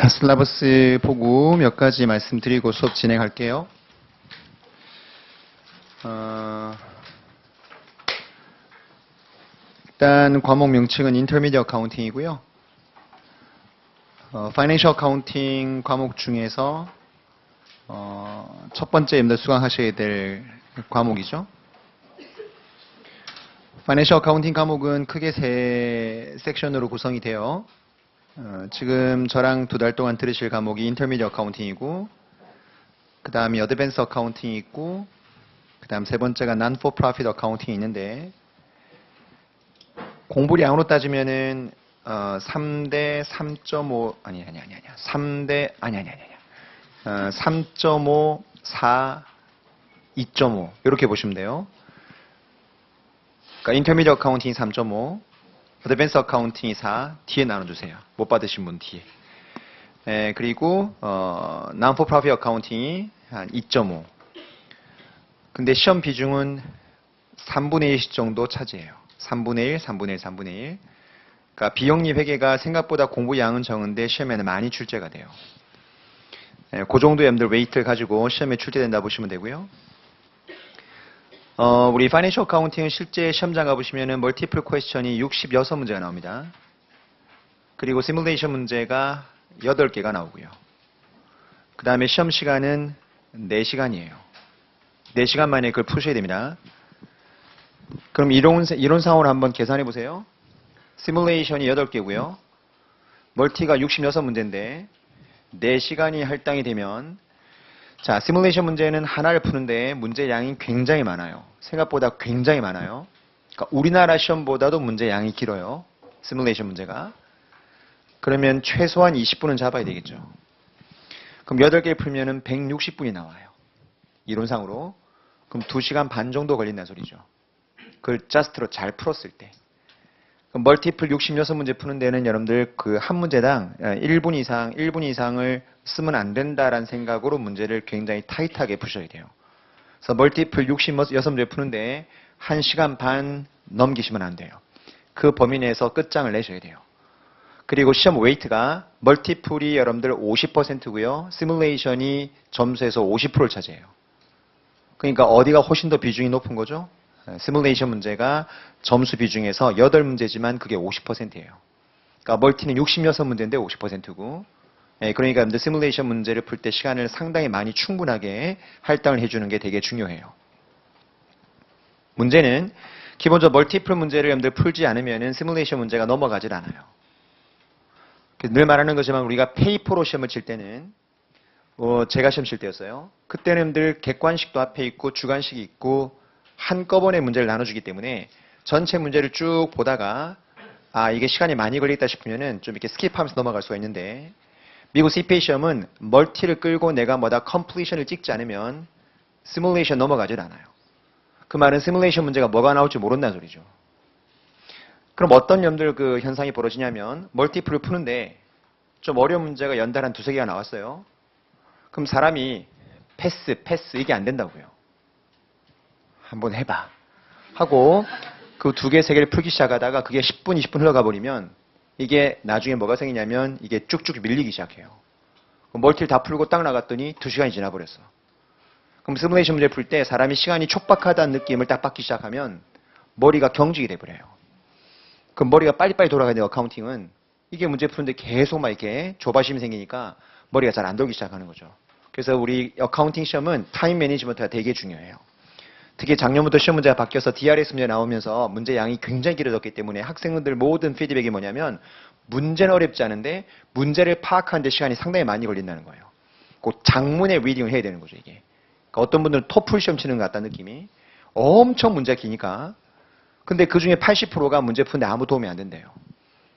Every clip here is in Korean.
자, 슬라버스 보고 몇 가지 말씀드리고 수업 진행할게요. 일단 과목 명칭은 Intermediate Accounting이고요. Financial Accounting 과목 중에서 첫 번째 여러분들 수강하셔야 될 과목이죠. Financial Accounting 과목은 크게 세 섹션으로 구성이 돼요. 지금 저랑 2달 동안 들으실 과목이 Intermediate Accounting이고, 그 다음이 Advanced Accounting이 있고, 그 다음 세 번째가 Non-for-Profit Accounting이 있는데, 공부량으로 따지면은 3대 3.5 3.5 4 2.5 이렇게 보시면 돼요. 그러니까 Intermediate Accounting이 3.5, Advanced Accounting이 4, 뒤에 나눠주세요. 못 받으신 분 뒤에. 그리고 Non-for-Profit Accounting이 한 2.5. 근데 시험 비중은 3분의 1씩 정도 차지해요. 3분의 1, 3분의 1, 3분의 1. 그러니까 비영리 회계가 생각보다 공부 양은 적은데 시험에는 많이 출제가 돼요. 그 정도의 여러분들 웨이트를 가지고 시험에 출제된다 보시면 되고요. 우리 Financial Accounting은 실제 시험장 가보시면은 멀티플 퀘스천이 66문제가 나옵니다. 그리고 시뮬레이션 문제가 8개가 나오고요. 그 다음에 시험 시간은 4시간이에요. 4시간 만에 그걸 푸셔야 됩니다. 그럼 이론상으로 한번 계산해 보세요. 시뮬레이션이 8개고요. 멀티가 66문제인데 4시간이 할당이 되면, 자, 시뮬레이션 문제는 하나를 푸는데 문제 양이 굉장히 많아요. 생각보다 굉장히 많아요. 그러니까 우리나라 시험보다도 문제 양이 길어요. 시뮬레이션 문제가. 그러면 최소한 20분은 잡아야 되겠죠. 그럼 8개 풀면은 160분이 나와요. 이론상으로. 그럼 2시간 반 정도 걸린다는 소리죠. 그걸 자스트로 잘 풀었을 때. 그럼 멀티플 66문제 푸는 데는 여러분들 그 한 문제당 1분 이상을 쓰면 안 된다라는 생각으로 문제를 굉장히 타이트하게 푸셔야 돼요. 그래서 멀티플 66문제 푸는데 1시간 반 넘기시면 안 돼요. 그 범위 내에서 끝장을 내셔야 돼요. 그리고 시험 웨이트가 멀티플이 여러분들 50%고요. 시뮬레이션이 점수에서 50%를 차지해요. 그러니까 어디가 훨씬 더 비중이 높은 거죠? 시뮬레이션 문제가 점수 비중에서 8문제지만 그게 50%예요. 그러니까 멀티는 66문제인데 50%고, 그러니까 여러분들 시뮬레이션 문제를 풀 때 시간을 상당히 많이 충분하게 할당을 해주는 게 되게 중요해요. 문제는 기본적으로 멀티플 문제를 여러분들 풀지 않으면 시뮬레이션 문제가 넘어가질 않아요. 늘 말하는 거지만 우리가 페이퍼로 시험을 칠 때는, 제가 시험 칠 때였어요. 그때는 여러분들 객관식도 앞에 있고 주관식이 있고 한꺼번에 문제를 나눠주기 때문에 전체 문제를 쭉 보다가 이게 시간이 많이 걸리겠다 싶으면은 좀 이렇게 스킵하면서 넘어갈 수가 있는데, 미국 CPA 시험은 멀티를 끌고 내가 completion을 찍지 않으면 시뮬레이션 넘어가질 않아요. 그 말은 시뮬레이션 문제가 뭐가 나올지 모른다는 소리죠. 그럼 어떤 여러분들 그 현상이 벌어지냐면, 멀티플을 푸는데 좀 어려운 문제가 연달아 한 2-3개가 나왔어요. 그럼 사람이 패스 이게 안 된다고요. 한번 해봐 하고 그 2개, 3개를 풀기 시작하다가 그게 10분, 20분 흘러가 버리면 이게 나중에 뭐가 생기냐면 이게 쭉쭉 밀리기 시작해요. 멀티를 다 풀고 딱 나갔더니 2시간이 지나버렸어. 그럼 시뮬레이션 문제 풀 때 사람이 시간이 촉박하다는 느낌을 딱 받기 시작하면 머리가 경직이 돼버려요. 그럼 머리가 빨리빨리 돌아가야 돼요. 어카운팅은. 이게 문제 푸는데 계속 막 이렇게 조바심이 생기니까 머리가 잘 안 돌기 시작하는 거죠. 그래서 우리 어카운팅 시험은 타임 매니지먼트가 되게 중요해요. 특히 작년부터 시험 문제가 바뀌어서 DRS 문제 나오면서 문제 양이 굉장히 길어졌기 때문에 학생들 모든 피드백이 뭐냐면, 문제는 어렵지 않은데 문제를 파악하는 데 시간이 상당히 많이 걸린다는 거예요. 그 장문의 리딩을 해야 되는 거죠, 이게. 그러니까 어떤 분들은 토플 시험 치는 것 같다는 느낌이. 엄청 문제가 기니까. 근데 그 중에 80%가 문제 푸는데 아무 도움이 안 된대요.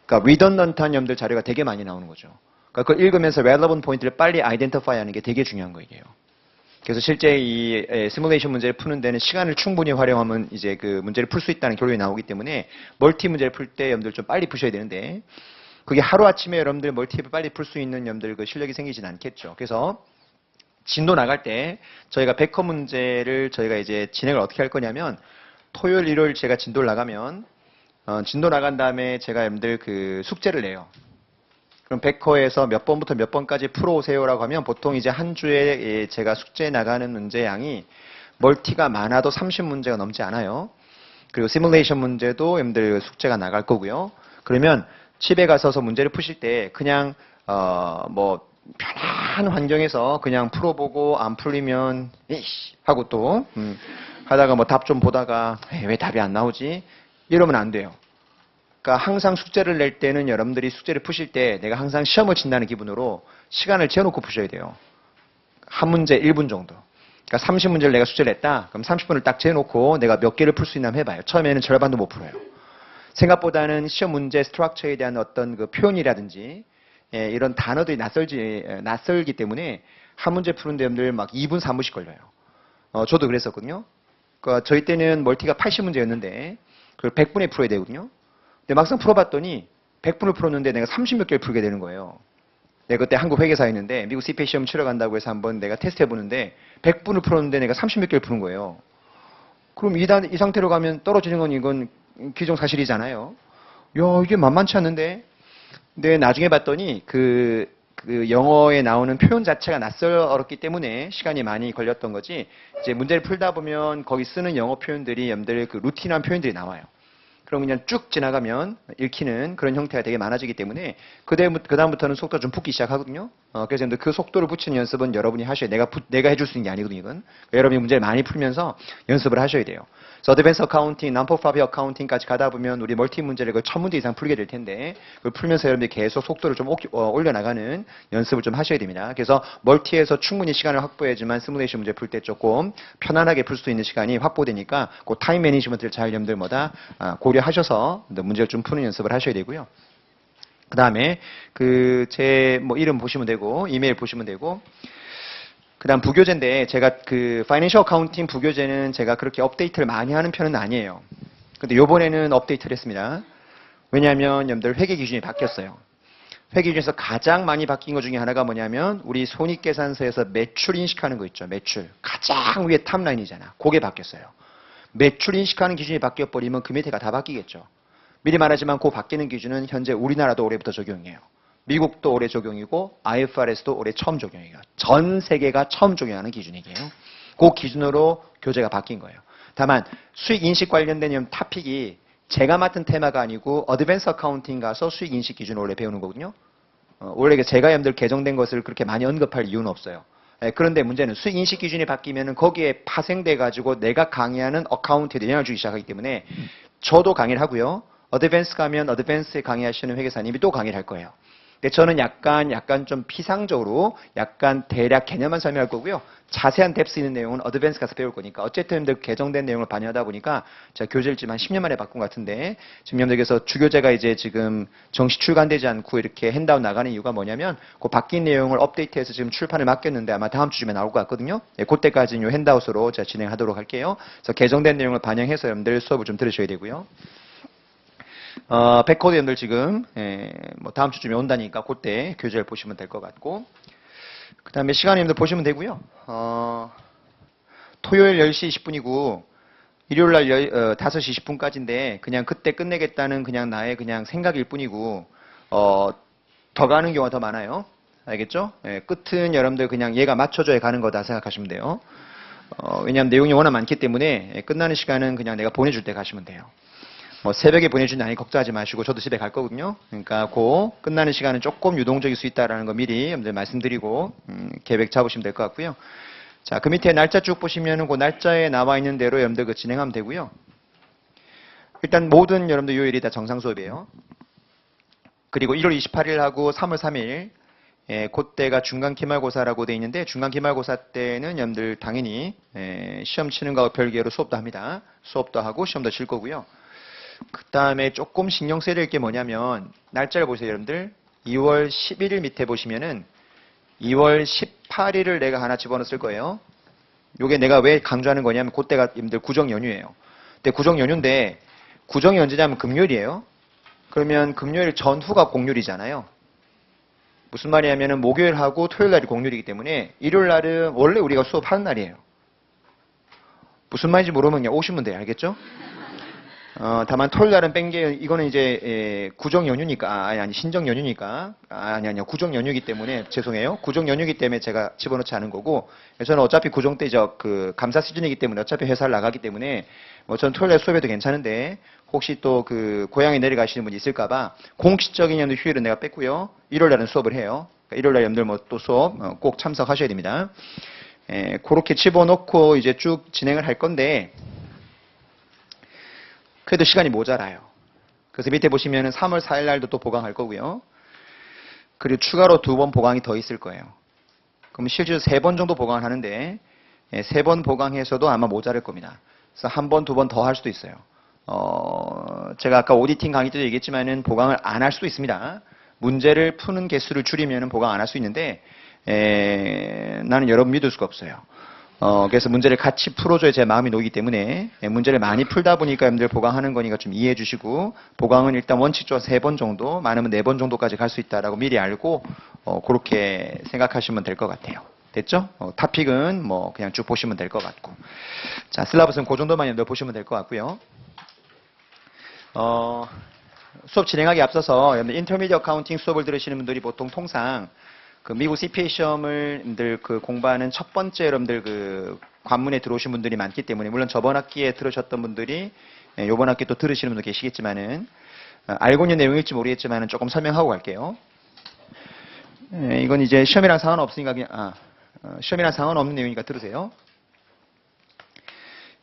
그러니까 리던던트한 여러분들 자료가 되게 많이 나오는 거죠. 그러니까 그걸 읽으면서 relevant 포인트를 빨리 아이덴티파이 하는 게 되게 중요한 거예요. 그래서 실제 이 시뮬레이션 문제를 푸는 데는 시간을 충분히 활용하면 이제 그 문제를 풀 수 있다는 결론이 나오기 때문에 멀티 문제를 풀 때 여러분들 좀 빨리 푸셔야 되는데, 그게 하루아침에 여러분들 멀티를 빨리 풀 수 있는 여러분들 그 실력이 생기진 않겠죠. 그래서 진도 나갈 때 저희가 백커 문제를 저희가 이제 진행을 어떻게 할 거냐면, 토요일, 일요일 제가 진도를 나가면 진도 나간 다음에 제가 여러분들 그 숙제를 내요. 그럼 100호에서 몇 번부터 몇 번까지 풀어오세요라고 하면 보통 이제 한 주에 제가 숙제 나가는 문제 양이 멀티가 많아도 30문제가 넘지 않아요. 그리고 시뮬레이션 문제도 여러분들 숙제가 나갈 거고요. 그러면 집에 가서서 문제를 푸실 때 그냥 뭐 편한 환경에서 그냥 풀어보고 안 풀리면 이씨 하고 또 하다가 뭐 답 좀 보다가 왜 답이 안 나오지? 이러면 안 돼요. 그러니까 항상 숙제를 낼 때는 여러분들이 숙제를 푸실 때 내가 항상 시험을 친다는 기분으로 시간을 재놓고 푸셔야 돼요. 한 문제 1분 정도. 그러니까 30문제를 내가 숙제를 냈다. 그럼 30분을 딱 재놓고 내가 몇 개를 풀 수 있나 해봐요. 처음에는 절반도 못 풀어요. 생각보다는 시험 문제 스트럭처에 대한 어떤 그 표현이라든지 이런 단어들이 낯설기 때문에 한 문제 푸는데 여러분들 막 2분, 3분씩 걸려요. 저도 그랬었거든요. 그러니까 저희 때는 멀티가 80문제였는데 그걸 100분에 풀어야 되거든요. 근데 막상 풀어봤더니 100분을 풀었는데 내가 30몇 개를 풀게 되는 거예요. 내가 그때 한국 회계사였는데 미국 CPA 시험 치러 간다고 해서 한번 내가 테스트 해보는데 100분을 풀었는데 내가 30몇 개를 푸는 거예요. 그럼 이 상태로 가면 떨어지는 건 이건 기정사실이잖아요. 야, 이게 만만치 않는데. 근데 나중에 봤더니 그 영어에 나오는 표현 자체가 낯설었기 때문에 시간이 많이 걸렸던 거지. 이제 문제를 풀다 보면 거기 쓰는 영어 표현들이 여러분들 그 루틴한 표현들이 나와요. 그럼 그냥 쭉 지나가면 읽히는 그런 형태가 되게 많아지기 때문에 그다음부터는 속도가 좀 붙기 시작하거든요. 그래서 그 속도를 붙이는 연습은 여러분이 하셔야 돼요. 내가 해줄 수 있는 게 아니거든요, 이건. 여러분이 문제를 많이 풀면서 연습을 하셔야 돼요. 그래서 어드밴스 어카운팅, non-profit 어카운팅까지 가다 보면 우리 멀티 문제를 그 1000문제 이상 풀게 될 텐데 그걸 풀면서 여러분들이 계속 속도를 좀 올려나가는 연습을 좀 하셔야 됩니다. 그래서 멀티에서 충분히 시간을 확보해야지만 시뮬레이션 문제 풀 때 조금 편안하게 풀 수 있는 시간이 확보되니까 그 타임 매니지먼트를 잘 여러분들 고려하셔서 문제를 좀 푸는 연습을 하셔야 되고요. 그 다음에 제 이름 보시면 되고 이메일 보시면 되고 그 다음 부교재인데 제가 파이낸셜 어카운팅 부교재는 제가 그렇게 업데이트를 많이 하는 편은 아니에요. 근데 요번에는 업데이트를 했습니다. 왜냐하면 여러분들 회계 기준이 바뀌었어요. 회계 기준에서 가장 많이 바뀐 것 중에 하나가 뭐냐면 우리 손익계산서에서 매출 인식하는 거 있죠. 매출. 가장 위에 탑라인이잖아. 그게 바뀌었어요. 매출 인식하는 기준이 바뀌어버리면 그 밑에가 다 바뀌겠죠. 미리 말하지만 그 바뀌는 기준은 현재 우리나라도 올해부터 적용이에요. 미국도 올해 적용이고 IFRS도 올해 처음 적용이에요. 전 세계가 처음 적용하는 기준이에요. 그 기준으로 교재가 바뀐 거예요. 다만 수익 인식 관련된 토픽이 제가 맡은 테마가 아니고 어드밴스 어카운팅 가서 수익 인식 기준을 원래 배우는 거거든요. 원래 제가 여러분들 개정된 것을 그렇게 많이 언급할 이유는 없어요. 그런데 문제는 수익 인식 기준이 바뀌면 거기에 파생돼 가지고 내가 강의하는 어카운트에 영향을 주기 시작하기 때문에 저도 강의를 하고요. 어드밴스 가면 어드밴스에 강의하시는 회계사님이 또 강의를 할 거예요. 근데 저는 약간 좀 피상적으로 약간 대략 개념만 설명할 거고요. 자세한 뎁스 있는 내용은 어드밴스 가서 배울 거니까 어쨌든 여러분들 개정된 내용을 반영하다 보니까 제가 교재를 지금 한 10년 만에 바꾼 것 같은데 지금 여러분들께서 주교재가 이제 지금 정식 출간되지 않고 이렇게 핸드아웃 나가는 이유가 뭐냐면 그 바뀐 내용을 업데이트해서 지금 출판을 맡겼는데 아마 다음 주쯤에 나올 것 같거든요. 그때까지는 이 핸드아웃으로 제가 진행하도록 할게요. 그래서 개정된 내용을 반영해서 여러분들 수업을 좀 들으셔야 되고요. 백코드 여러분들 지금 다음 주쯤에 온다니까 그때 교재를 보시면 될 것 같고 그 다음에 시간 여러분들 보시면 되고요. 토요일 10시 20분이고 일요일날 5시 20분까지인데 그냥 그때 끝내겠다는 그냥 나의 그냥 생각일 뿐이고 더 가는 경우가 더 많아요. 알겠죠? 끝은 여러분들 그냥 얘가 맞춰줘야 가는 거다 생각하시면 돼요. 왜냐하면 내용이 워낙 많기 때문에 끝나는 시간은 그냥 내가 보내줄 때 가시면 돼요. 새벽에 보내주는 아니 걱정하지 마시고 저도 집에 갈 거거든요. 그러니까 끝나는 시간은 조금 유동적일 수 있다는 거 미리 여러분들 말씀드리고 계획 잡으시면 될 것 같고요. 자, 그 밑에 날짜 쭉 보시면은 그 날짜에 나와 있는 대로 여러분들 진행하면 되고요. 일단 모든 여러분들 요일이 다 정상 수업이에요. 그리고 1월 28일하고 3월 3일 그때가 중간 기말고사라고 돼 있는데 중간 기말고사 때는 여러분들 당연히 시험 치는 거와 별개로 수업도 합니다. 수업도 하고 시험도 칠 거고요. 그 다음에 조금 신경 써야 될 게 뭐냐면 날짜를 보세요 여러분들. 2월 11일 밑에 보시면은 2월 18일을 내가 하나 집어넣었을 거예요. 요게 내가 왜 강조하는 거냐면 그때가 여러분들 구정 연휴예요. 근데 구정 연휴인데 구정이 언제냐면 금요일이에요. 그러면 금요일 전후가 공휴일이잖아요. 무슨 말이냐면은 목요일하고 토요일 날이 공휴일이기 때문에 일요일 날은 원래 우리가 수업하는 날이에요. 무슨 말인지 모르면 그냥 오시면 돼요. 알겠죠? 다만 토요일 날은 뺀 게 이거는 이제 구정 연휴니까 아니 신정 연휴니까 아니요 구정 연휴이기 때문에 죄송해요. 구정 연휴이기 때문에 제가 집어넣지 않은 거고 저는 어차피 구정 때 그 감사 시즌이기 때문에 어차피 회사를 나가기 때문에 뭐 저는 토요일 날 수업해도 괜찮은데 혹시 또 그 고향에 내려가시는 분이 있을까봐 공식적인 연휴 휴일은 내가 뺐고요. 일요일 날은 수업을 해요. 그러니까 일요일 날 여러분들 뭐 또 수업 꼭 참석하셔야 됩니다. 그렇게 집어넣고 이제 쭉 진행을 할 건데. 그래도 시간이 모자라요. 그래서 밑에 보시면은 3월 4일 날도 또 보강할 거고요. 그리고 추가로 2번 보강이 더 있을 거예요. 그럼 실제로 3번 정도 보강을 하는데 3번 보강해서도 아마 모자랄 겁니다. 그래서 1번, 2번 더 할 수도 있어요. 제가 아까 오디팅 강의 때도 얘기했지만은 보강을 안 할 수도 있습니다. 문제를 푸는 개수를 줄이면은 보강 안 할 수 있는데 나는 여러분 믿을 수가 없어요. 그래서 문제를 같이 풀어줘야 제 마음이 놓이기 때문에 문제를 많이 풀다 보니까 여러분들 보강하는 거니까 좀 이해해 주시고 보강은 일단 원칙적으로 3번 정도 많으면 4번 정도까지 갈 수 있다라고 미리 알고 그렇게 생각하시면 될 것 같아요. 됐죠? 토픽은 뭐 그냥 쭉 보시면 될 것 같고 자 슬라브스는 그 정도만 여러분들 보시면 될 것 같고요. 수업 진행하기 앞서서 여러분들 인터미디어 어카운팅 수업을 들으시는 분들이 보통 통상 그 미국 CPA 시험을 그 공부하는 첫 번째 여러분들 그 관문에 들어오신 분들이 많기 때문에 물론 저번 학기에 들으셨던 분들이 이번 학기 또 들으시는 분도 계시겠지만은 알고 있는 내용일지 모르겠지만은 조금 설명하고 갈게요. 이건 이제 시험이랑 상관없으니까 그냥 시험이랑 상관없는 내용이니까 들으세요.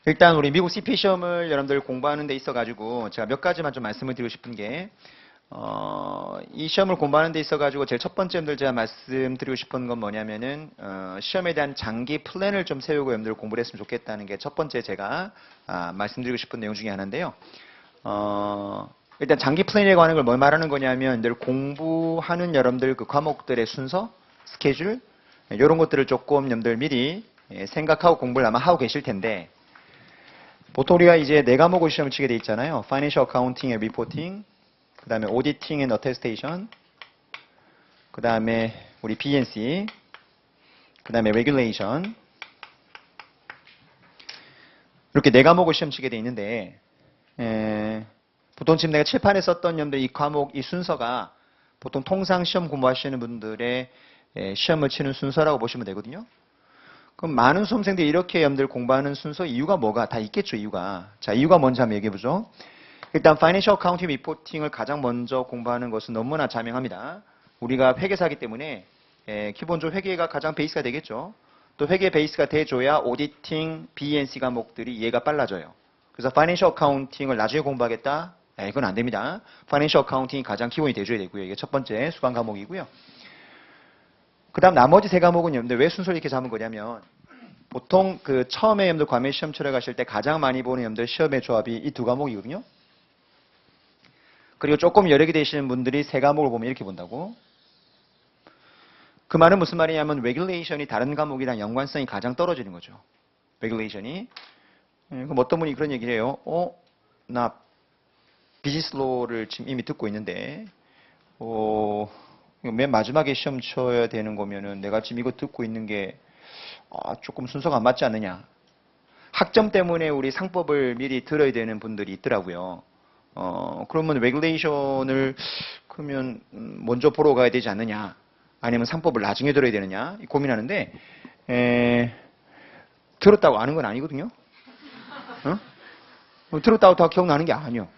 일단 우리 미국 CPA 시험을 여러분들 공부하는 데 있어 가지고 제가 몇 가지만 좀 말씀을 드리고 싶은 게 이 시험을 공부하는 데 있어가지고 제일 첫 번째 여러분들 제가 말씀드리고 싶은 건 뭐냐면은 시험에 대한 장기 플랜을 좀 세우고 여러분들 공부를 했으면 좋겠다는 게 첫 번째 제가 말씀드리고 싶은 내용 중에 하나인데요. 일단 장기 플랜에 관한 걸 뭘 말하는 거냐면 늘 공부하는 여러분들 그 과목들의 순서, 스케줄 이런 것들을 조금 여러분들 미리 생각하고 공부를 아마 하고 계실 텐데 보통 우리가 이제 4과목을 시험을 치게 돼 있잖아요. Financial Accounting and Reporting 그 다음에 Auditing and Attestation, 그 다음에 우리 BNC, 그 다음에 Regulation 이렇게 4과목을 시험 치게 돼 있는데 보통 지금 내가 칠판에 썼던 여러분들 이 과목, 이 순서가 보통 통상 시험 공부하시는 분들의 시험을 치는 순서라고 보시면 되거든요. 그럼 많은 수험생들이 이렇게 여러분들 공부하는 순서 이유가 뭐가 다 있겠죠, 이유가. 자, 이유가 뭔지 한번 얘기해 보죠. 일단 Financial Accounting Reporting을 가장 먼저 공부하는 것은 너무나 자명합니다. 우리가 회계사이기 때문에 기본적으로 회계가 가장 베이스가 되겠죠. 또 회계 베이스가 돼줘야 오디팅, B&C 과목들이 이해가 빨라져요. 그래서 Financial Accounting을 나중에 공부하겠다? 이건 안 됩니다. Financial Accounting이 가장 기본이 돼줘야 되고요. 이게 첫 번째 수강 과목이고요. 그 다음 나머지 3과목은 여러분들 왜 순서를 이렇게 잡은 거냐면 보통 그 처음에 여러분들 과메 시험 치러 가실 때 가장 많이 보는 여러분들 시험의 조합이 이 2과목이거든요. 그리고 조금 여력이 되시는 분들이 3과목을 보면 이렇게 본다고. 그 말은 무슨 말이냐면 regulation이 다른 과목이랑 연관성이 가장 떨어지는 거죠. regulation이. 그럼 어떤 분이 그런 얘기를 해요. 나 비즈니스 로를 지금 이미 듣고 있는데 맨 마지막에 시험 쳐야 되는 거면은 내가 지금 이거 듣고 있는 게 조금 순서가 안 맞지 않느냐. 학점 때문에 우리 상법을 미리 들어야 되는 분들이 있더라고요. 그러면 regulation을 그러면 먼저 보러 가야 되지 않느냐. 아니면 상법을 나중에 들어야 되느냐. 고민하는데 들었다고 아는 건 아니거든요. 들었다고 다 기억나는 게 아니요.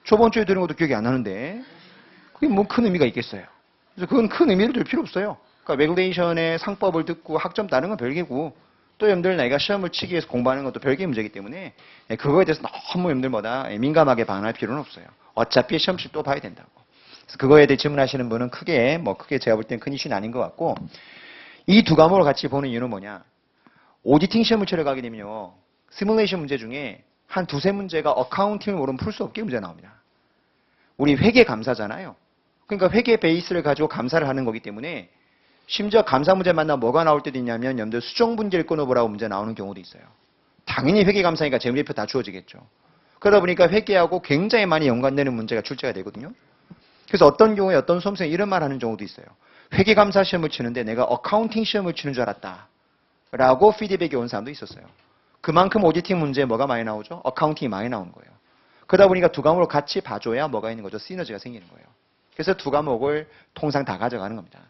저번 주에 들은 것도 기억이 안 나는데 그게 뭐 큰 의미가 있겠어요. 그래서 그건 큰 의미를 둘 필요 없어요. 그러니까 regulation의 상법을 듣고 학점 따는 건 별개고 또 여러분들 나이가 시험을 치기 위해서 공부하는 것도 별개의 문제이기 때문에 그거에 대해서 너무 여러분들보다 민감하게 반응할 필요는 없어요. 어차피 시험칠 또 봐야 된다고. 그래서 그거에 대해 질문하시는 분은 크게 제가 볼 땐 큰 이슈는 아닌 것 같고 이 2과목을 같이 보는 이유는 뭐냐. 오디팅 시험을 치러 가게 되면요. 시뮬레이션 문제 중에 한 2-3문제가 어카운팅을 모르면 풀 수 없게 문제 나옵니다. 우리 회계 감사잖아요. 그러니까 회계 베이스를 가지고 감사를 하는 거기 때문에 심지어 감사 문제 만나면 뭐가 나올 때도 있냐면 여러분들 수정 문제를 끊어보라고 문제 나오는 경우도 있어요. 당연히 회계 감사니까 재무제표 다 주어지겠죠. 그러다 보니까 회계하고 굉장히 많이 연관되는 문제가 출제가 되거든요. 그래서 어떤 경우에 어떤 수험생이 이런 말 하는 경우도 있어요. 회계 감사 시험을 치는데 내가 어카운팅 시험을 치는 줄 알았다. 라고 피드백이 온 사람도 있었어요. 그만큼 오디팅 문제에 뭐가 많이 나오죠? 어카운팅이 많이 나오는 거예요. 그러다 보니까 두 과목을 같이 봐줘야 뭐가 있는 거죠? 시너지가 생기는 거예요. 그래서 두 과목을 통상 다 가져가는 겁니다.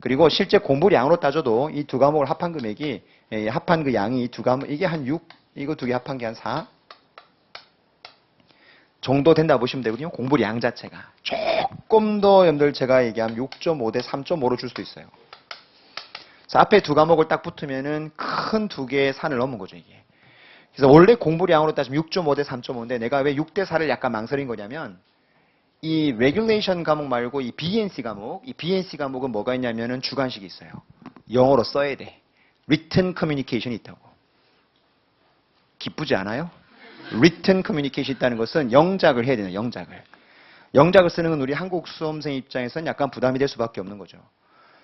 그리고 실제 공부량으로 따져도 이 두 과목을 합한 금액이, 합한 그 양이 두 과목, 이게 한 6, 이거 두 개 합한 게 한 4 정도 된다 보시면 되거든요. 공부량 자체가. 조금 더 여러분들 제가 얘기하면 6.5 대 3.5로 줄 수도 있어요. 그래서 앞에 두 과목을 딱 붙으면은 큰 두 개의 산을 넘은 거죠, 이게. 그래서 원래 공부량으로 따지면 6.5 대 3.5인데 내가 왜 6 대 4를 약간 망설인 거냐면 이 레귤레이션 과목 말고 이 BNC 과목, 이 BNC 과목은 뭐가 있냐면은 주관식이 있어요. 영어로 써야 돼. Written Communication이 있다고. 기쁘지 않아요? Written Communication 있다는 것은 영작을 해야 되는 영작을. 영작을 쓰는 건 우리 한국 수험생 입장에서는 약간 부담이 될 수밖에 없는 거죠.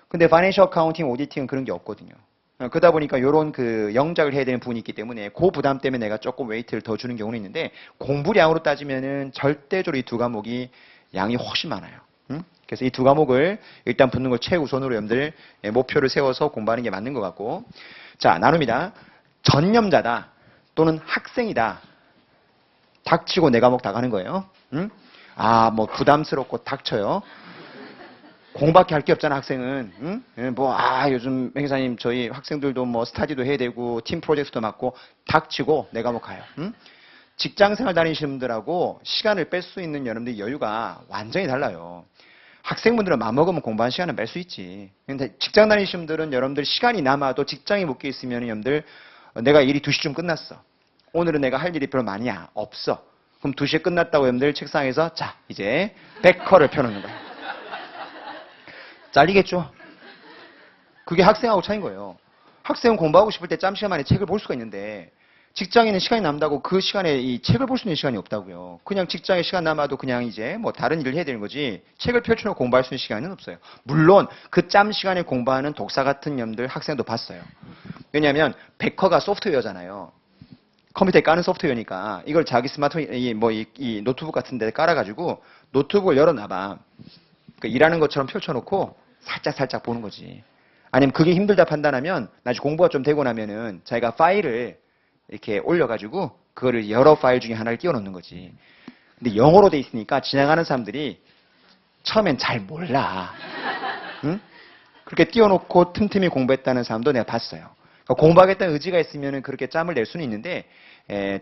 근데 Financial Accounting, Auditing은 그런 게 없거든요. 그러다 보니까 이런 그 영작을 해야 되는 부분이 있기 때문에 그 부담 때문에 내가 조금 웨이트를 더 주는 경우는 있는데 공부량으로 따지면은 절대적으로 이 두 과목이 양이 훨씬 많아요. 그래서 이 두 과목을 일단 붙는 걸 최우선으로 여러분들 목표를 세워서 공부하는 게 맞는 것 같고. 자, 나눕니다. 전념자다 또는 학생이다. 닥치고 내 과목 다 가는 거예요. 아, 뭐 부담스럽고 닥쳐요. 공부밖에 할 게 없잖아, 학생은. 응? 요즘 행사님 저희 학생들도 뭐 스타디도 해야 되고 팀 프로젝트도 맡고 닥치고 내 과목 가요. 응? 직장생활 다니시는 분들하고 시간을 뺄 수 있는 여러분들의 여유가 완전히 달라요. 학생분들은 마음먹으면 공부하는 시간은 뺄 수 있지. 근데 직장 다니시는 분들은 여러분들 시간이 남아도 직장에 묶여 있으면 여러분들 내가 일이 2시쯤 끝났어. 오늘은 내가 할 일이 별로 많이 없어. 그럼 2시에 끝났다고 여러분들 책상에서 자, 이제 백커를 펴놓는 거야. 잘리겠죠? 그게 학생하고 차이인 거예요. 학생은 공부하고 싶을 때 짬 시간 만에 책을 볼 수가 있는데 직장에는 시간이 남다고 그 시간에 이 책을 볼 수 있는 시간이 없다고요. 그냥 직장에 시간 남아도 그냥 이제 뭐 다른 일을 해야 되는 거지 책을 펼쳐놓고 공부할 수 있는 시간은 없어요. 물론 그 짬 시간에 공부하는 독사 같은 놈들 학생도 봤어요. 왜냐하면 백커가 소프트웨어잖아요. 컴퓨터에 까는 소프트웨어니까 이걸 자기 스마트폰, 이 노트북 같은 데 깔아가지고 노트북을 열어놔봐. 일하는 것처럼 펼쳐놓고 살짝 보는 거지. 아니면 그게 힘들다 판단하면 나중에 공부가 좀 되고 나면은 자기가 파일을 이렇게 올려가지고 그거를 여러 파일 중에 하나를 띄워 놓는 거지. 근데 영어로 돼 있으니까 지나가는 사람들이 처음엔 잘 몰라. 응? 그렇게 띄워놓고 틈틈이 공부했다는 사람도 내가 봤어요. 그러니까 공부하겠다는 의지가 있으면 그렇게 짬을 낼 수는 있는데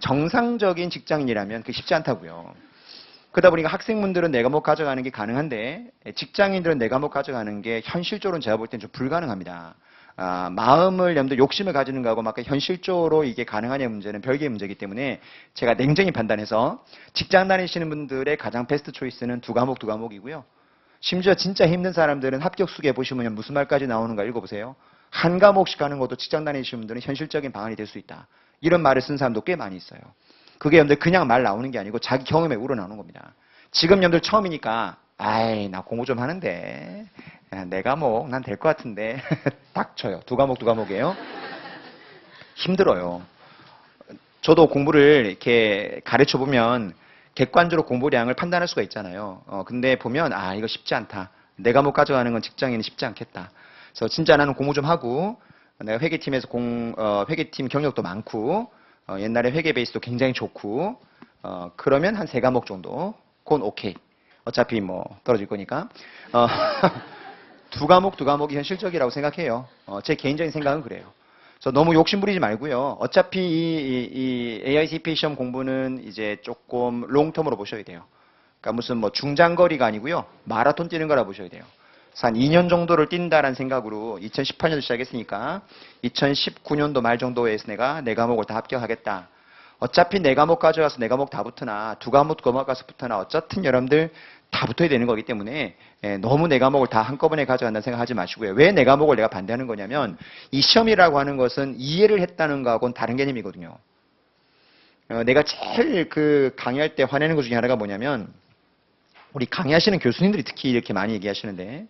정상적인 직장인이라면 그게 쉽지 않다고요. 그러다 보니까 학생분들은 내 과목 가져가는 게 가능한데 직장인들은 내 과목 가져가는 게 현실적으로는 제가 볼 때는 좀 불가능합니다. 마음을 여러분들 욕심을 가지는 거하고 막 현실적으로 이게 가능하냐 문제는 별개의 문제이기 때문에 제가 냉정히 판단해서 직장 다니시는 분들의 가장 베스트 초이스는 두 과목이고요. 심지어 진짜 힘든 사람들은 합격 수기에 보시면 무슨 말까지 나오는가 읽어보세요. 한 과목씩 하는 것도 직장 다니시는 분들은 현실적인 방안이 될 수 있다. 이런 말을 쓴 사람도 꽤 많이 있어요. 그게 여러분들 그냥 말 나오는 게 아니고 자기 경험에 우러나오는 겁니다. 지금 여러분들 처음이니까 아이 나 공부 좀 하는데 내 과목 난 될 것 같은데 닥쳐요. 두 과목이에요. 힘들어요. 저도 공부를 이렇게 가르쳐 보면 객관적으로 공부량을 판단할 수가 있잖아요. 근데 보면 이거 쉽지 않다. 내 과목 가져가는 건 직장인은 쉽지 않겠다. 그래서 진짜 나는 공부 좀 하고 내가 회계팀에서 회계팀 경력도 많고 옛날에 회계 베이스도 굉장히 좋고 그러면 한 3과목 정도 그건 오케이. 어차피 뭐 떨어질 거니까 두 과목이 현실적이라고 생각해요. 제 개인적인 생각은 그래요. 그래서 너무 욕심 부리지 말고요. 어차피 이 AICPA 시험 공부는 이제 조금 롱텀으로 보셔야 돼요. 그러니까 무슨 뭐 중장거리가 아니고요. 마라톤 뛰는 거라 보셔야 돼요. 그래서 한 2년 정도를 뛴다라는 생각으로 2018년도 시작했으니까 2019년도 말 정도에 내가 내 과목을 다 합격하겠다. 어차피 내 과목 가져가서 내 과목 다 붙으나 두 과목 가서 붙으나 어쨌든 여러분들 다 붙어야 되는 거기 때문에 너무 내 과목을 다 한꺼번에 가져간다는 생각하지 마시고요. 왜 내 과목을 내가 반대하는 거냐면 이 시험이라고 하는 것은 이해를 했다는 거하고는 다른 개념이거든요. 내가 제일 그 강의할 때 화내는 것 중에 하나가 뭐냐면 우리 강의하시는 교수님들이 특히 이렇게 많이 얘기하시는데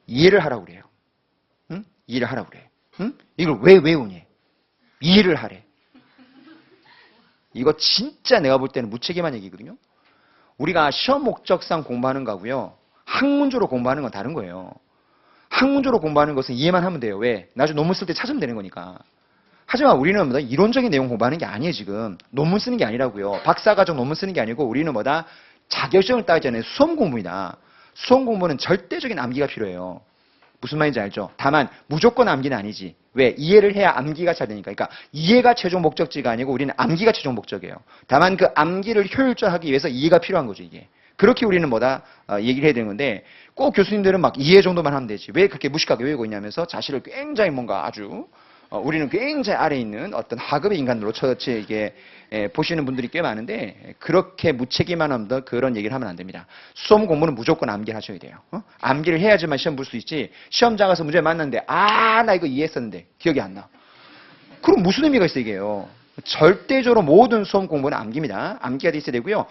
이해를 하라고 그래요. 응? 이해를 하라고 그래. 응? 이걸 왜 외우니? 이해를 하래. 이거 진짜 내가 볼 때는 무책임한 얘기거든요. 우리가 시험 목적상 공부하는 거고요. 학문적으로 공부하는 건 다른 거예요. 학문적으로 공부하는 것은 이해만 하면 돼요. 왜? 나중에 논문 쓸 때 찾으면 되는 거니까. 하지만 우리는 뭐다 이론적인 내용 공부하는 게 아니에요. 지금 논문 쓰는 게 아니라고요. 박사과정 논문 쓰는 게 아니고 우리는 뭐다 자격증을 따기 전에 수험 공부이다. 수험 공부는 절대적인 암기가 필요해요. 무슨 말인지 알죠? 다만 무조건 암기는 아니지. 왜? 이해를 해야 암기가 잘 되니까. 그러니까 이해가 최종 목적지가 아니고 우리는 암기가 최종 목적이에요. 다만 그 암기를 효율적하기 위해서 이해가 필요한 거죠. 이게. 그렇게 우리는 뭐다 얘기를 해야 되는 건데 꼭 교수님들은 막 이해 정도만 하면 되지. 왜 그렇게 무식하게 외우고 있냐면서 자신을 굉장히 뭔가 아주 우리는 굉장히 아래에 있는 어떤 하급의 인간으로 처치 이게 보시는 분들이 꽤 많은데 그렇게 무책임한 엄더 그런 얘기를 하면 안 됩니다. 수험 공부는 무조건 암기를 하셔야 돼요. 암기를 해야지만 시험 볼 수 있지. 시험장 가서 문제 맞는데 나 이거 이해했었는데 기억이 안 나. 그럼 무슨 의미가 있어 이게요. 절대적으로 모든 수험 공부는 암기입니다. 암기가 돼 있어야 되고요.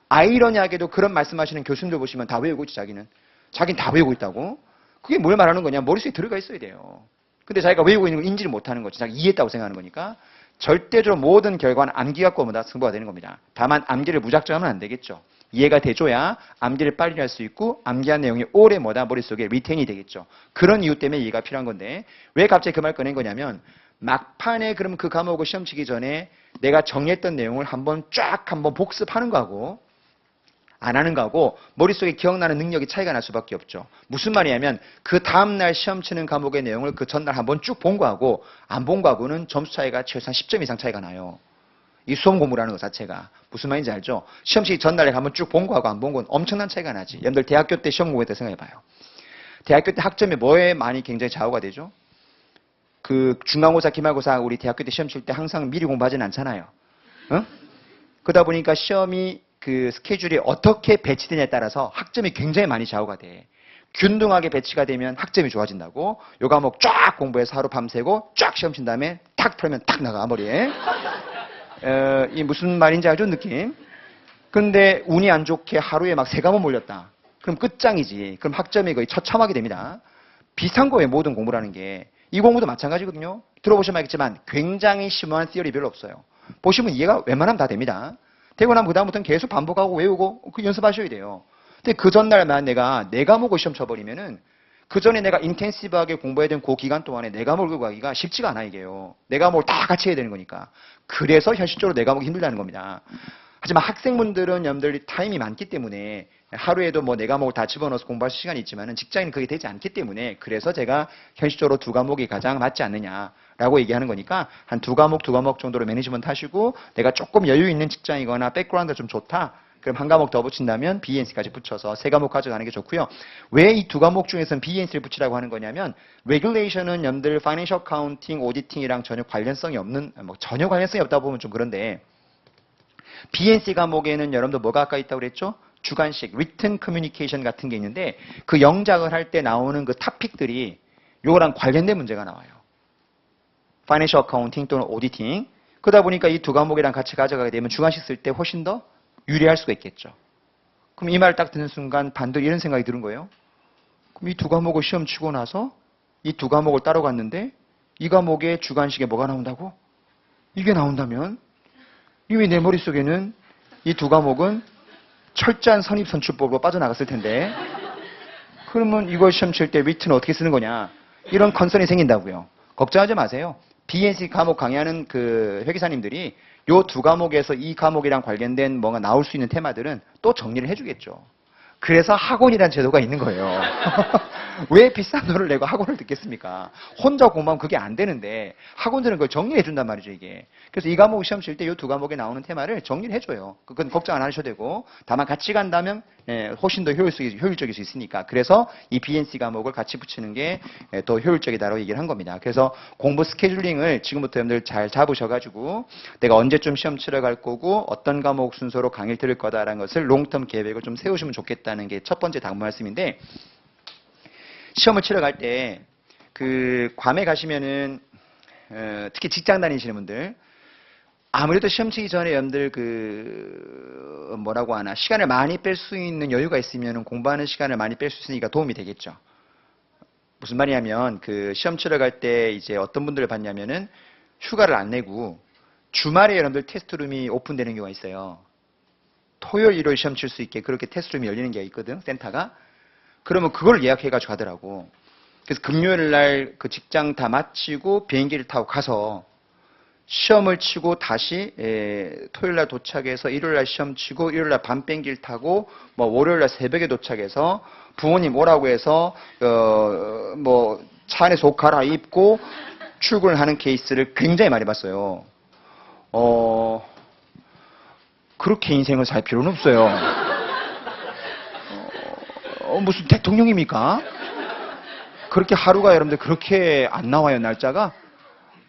아이러니하게도 그런 말씀하시는 교수님들 보시면 다 외우고 있지 자기는. 자기는 다 외우고 있다고. 그게 뭘 말하는 거냐. 머릿속에 들어가 있어야 돼요. 근데 자기가 외우고 있는 걸 인지를 못하는 거지. 자기가 이해했다고 생각하는 거니까. 절대적으로 모든 결과는 암기 갖고 뭐다 승부가 되는 겁니다. 다만 암기를 무작정 하면 안 되겠죠. 이해가 돼줘야 암기를 빨리 할 수 있고 암기한 내용이 오래 뭐다 머릿속에 리텐이 되겠죠. 그런 이유 때문에 이해가 필요한 건데 왜 갑자기 그 말 꺼낸 거냐면 막판에 그럼 그 과목을 시험 치기 전에 내가 정리했던 내용을 한번 복습하는 거하고 안 하는 거하고 머릿속에 기억나는 능력이 차이가 날 수밖에 없죠. 무슨 말이냐면 그 다음날 시험 치는 과목의 내용을 그 전날 한번 쭉 본 거하고 안 본 거하고는 점수 차이가 최소한 10점 이상 차이가 나요. 이 수험 공부라는 것 자체가. 무슨 말인지 알죠? 시험 치기 전날에 한번 쭉 본 거하고 안 본 건 엄청난 차이가 나지. 여러분들 대학교 때 시험 공부했다 생각해봐요. 대학교 때 학점이 뭐에 많이 굉장히 좌우가 되죠? 그 중간고사, 기말고사 우리 대학교 때 시험 칠 때 항상 미리 공부하지는 않잖아요. 그러다 보니까 시험이 그 스케줄이 어떻게 배치되냐에 따라서 학점이 굉장히 많이 좌우가 돼. 균등하게 배치가 되면 학점이 좋아진다고. 요 과목 쫙 공부해서 하루 밤새고 쫙 시험 친 다음에 탁 풀면 탁 나가 머리에. 이 무슨 말인지 알죠 느낌? 근데 운이 안 좋게 하루에 막 3과목 몰렸다. 그럼 끝장이지. 그럼 학점이 거의 처참하게 됩니다. 비슷한 거예요 모든 공부라는 게. 이 공부도 마찬가지거든요. 들어보시면 알겠지만 굉장히 심오한 티어리 별로 없어요. 보시면 이해가 웬만하면 다 됩니다. 되고 나면 그다음부터는 계속 반복하고 외우고 그 연습하셔야 돼요. 근데 그 전날만 내가 4과목을 시험 쳐버리면은 그 전에 내가 인텐시브하게 공부해야 되는 그 기간 동안에 4과목을 가기가 쉽지가 않아 이게요. 4과목을 다 같이 해야 되는 거니까. 그래서 현실적으로 4과목이 힘들다는 겁니다. 하지만 학생분들은 여러분들이 타임이 많기 때문에 하루에도 뭐 4과목을 다 집어넣어서 공부할 시간이 있지만은 직장인은 그게 되지 않기 때문에 그래서 제가 현실적으로 2과목이 가장 맞지 않느냐라고 얘기하는 거니까 한 2과목 정도로 매니지먼트 하시고 내가 조금 여유 있는 직장이거나 백그라운드가 좀 좋다. 그럼 1과목 더 붙인다면 BNC까지 붙여서 3과목 가져가는 게 좋고요. 왜 이 2과목 중에서는 BNC를 붙이라고 하는 거냐면 regulation은 여러분들 financial accounting, auditing이랑 전혀 관련성이 없는 전혀 관련성이 없다 보면 좀 그런데 BNC 과목에는 여러분들 뭐가 아까 있다고 그랬죠? 주관식, written communication 같은 게 있는데 그 영작을 할 때 나오는 그 토픽들이 요거랑 관련된 문제가 나와요. Financial Accounting 또는 Auditing. 그러다 보니까 이 2과목이랑 같이 가져가게 되면 주관식 쓸 때 훨씬 더 유리할 수가 있겠죠. 그럼 이 말 딱 듣는 순간 반대로 이런 생각이 드는 거예요. 그럼 이 2과목을 시험 치고 나서 이 2과목을 따로 갔는데 이 과목의 주관식에 뭐가 나온다고? 이게 나온다면 이미 내 머릿속에는 이 2과목은 철저한 선입선출법으로 빠져나갔을 텐데 그러면 이걸 시험 칠 때 위트는 어떻게 쓰는 거냐 이런 컨설이 생긴다고요. 걱정하지 마세요. BNC 과목 강의하는 그 회계사님들이 요 2과목에서 이 과목이랑 관련된 뭔가 나올 수 있는 테마들은 또 정리를 해주겠죠. 그래서 학원이라는 제도가 있는 거예요. 왜 비싼 돈을 내고 학원을 듣겠습니까? 혼자 공부하면 그게 안 되는데 학원들은 그걸 정리해 준단 말이죠 이게. 그래서 이 과목 시험 칠 때 이 2과목에 나오는 테마를 정리를 해줘요. 그건 걱정 안 하셔도 되고 다만 같이 간다면 훨씬 더 효율적일 수 있으니까. 그래서 이 BNC 과목을 같이 붙이는 게 더 효율적이다라고 얘기를 한 겁니다. 그래서 공부 스케줄링을 지금부터 여러분들 잘 잡으셔가지고 내가 언제쯤 시험 치러 갈 거고 어떤 과목 순서로 강의를 들을 거다라는 것을 롱텀 계획을 좀 세우시면 좋겠다는 게 첫 번째 당부 말씀인데 시험을 치러 갈 때 그 괌에 가시면은 특히 직장 다니시는 분들 아무래도 시험 치기 전에 여러분들 그 뭐라고 하나 시간을 많이 뺄 수 있는 여유가 있으면 공부하는 시간을 많이 뺄 수 있으니까 도움이 되겠죠. 무슨 말이냐면 그 시험 치러 갈 때 이제 어떤 분들을 봤냐면은 휴가를 안 내고 주말에 여러분들 테스트룸이 오픈되는 경우가 있어요. 토요일, 일요일 시험 칠 수 있게 그렇게 테스트룸이 열리는 게 있거든, 센터가. 그러면 그걸 예약해가지고 가더라고. 그래서 금요일 날 그 직장 다 마치고 비행기를 타고 가서 시험을 치고 다시 토요일 날 도착해서 일요일 날 시험 치고 일요일 날 밤비행기를 타고 뭐 월요일 날 새벽에 도착해서 부모님 오라고 해서 뭐 차 안에서 옷 갈아입고 출근을 하는 케이스를 굉장히 많이 봤어요. 그렇게 인생을 살 필요는 없어요. 무슨 대통령입니까? 그렇게 하루가 여러분들 그렇게 안 나와요, 날짜가?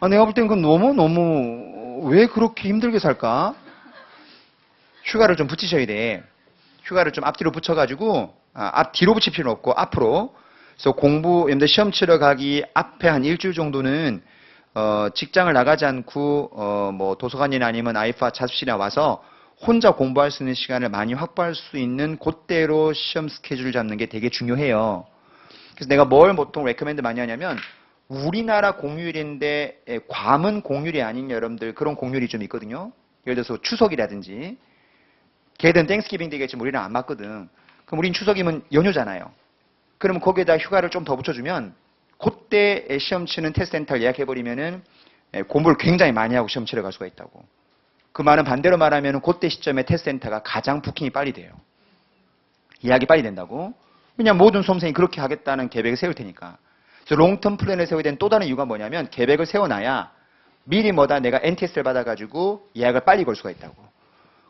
내가 볼 땐 그건 너무 왜 그렇게 힘들게 살까? 휴가를 좀 붙이셔야 돼. 휴가를 좀 앞뒤로 붙여가지고 앞뒤로 붙일 필요는 없고 앞으로. 그래서 여러분들 시험 치러 가기 앞에 한 일주일 정도는 직장을 나가지 않고 뭐 도서관이나 아니면 아이파 자습실에 와서 혼자 공부할 수 있는 시간을 많이 확보할 수 있는 그때로 시험 스케줄을 잡는 게 되게 중요해요. 그래서 내가 뭘 보통 레커멘드 많이 하냐면 우리나라 공휴일인데 괌은 공휴일이 아닌 여러분들 그런 공휴일이 좀 있거든요. 예를 들어서 추석이라든지 걔들은 땡스기빙 되겠지만 우리는 안 맞거든. 그럼 우린 추석이면 연휴잖아요. 그러면 거기에다 휴가를 좀 더 붙여주면 그때 시험 치는 테스트 센터를 예약해버리면은 공부를 굉장히 많이 하고 시험 치러 갈 수가 있다고. 그 말은 반대로 말하면 그때 시점에 테스트 센터가 가장 부킹이 빨리 돼요. 예약이 빨리 된다고. 그냥 모든 수험생이 그렇게 하겠다는 계획을 세울 테니까. 그래서 롱텀 플랜을 세워야 되는 또 다른 이유가 뭐냐면 계획을 세워놔야 미리 내가 NTS를 받아가지고 예약을 빨리 걸 수가 있다고.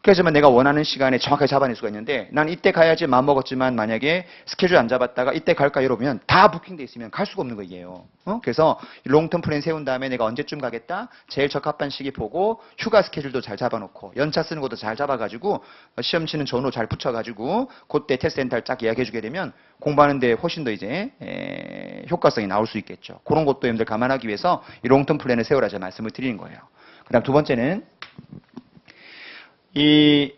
그래서만 내가 원하는 시간에 정확하게 잡아낼 수가 있는데 난 이때 가야지 마음먹었지만 만약에 스케줄 안 잡았다가 이때 갈까 이러면 다 부킹돼 있으면 갈 수가 없는 거예요. 그래서 롱텀 플랜 세운 다음에 내가 언제쯤 가겠다 제일 적합한 시기 보고 휴가 스케줄도 잘 잡아놓고 연차 쓰는 것도 잘 잡아가지고 시험 치는 전후 잘 붙여가지고 그때 테스트 센터를 쫙 예약해주게 되면 공부하는데 훨씬 더 이제 효과성이 나올 수 있겠죠. 그런 것도 여러분들 감안하기 위해서 이 롱텀 플랜을 세우라 제가 말씀을 드리는 거예요. 그 다음 두 번째는 이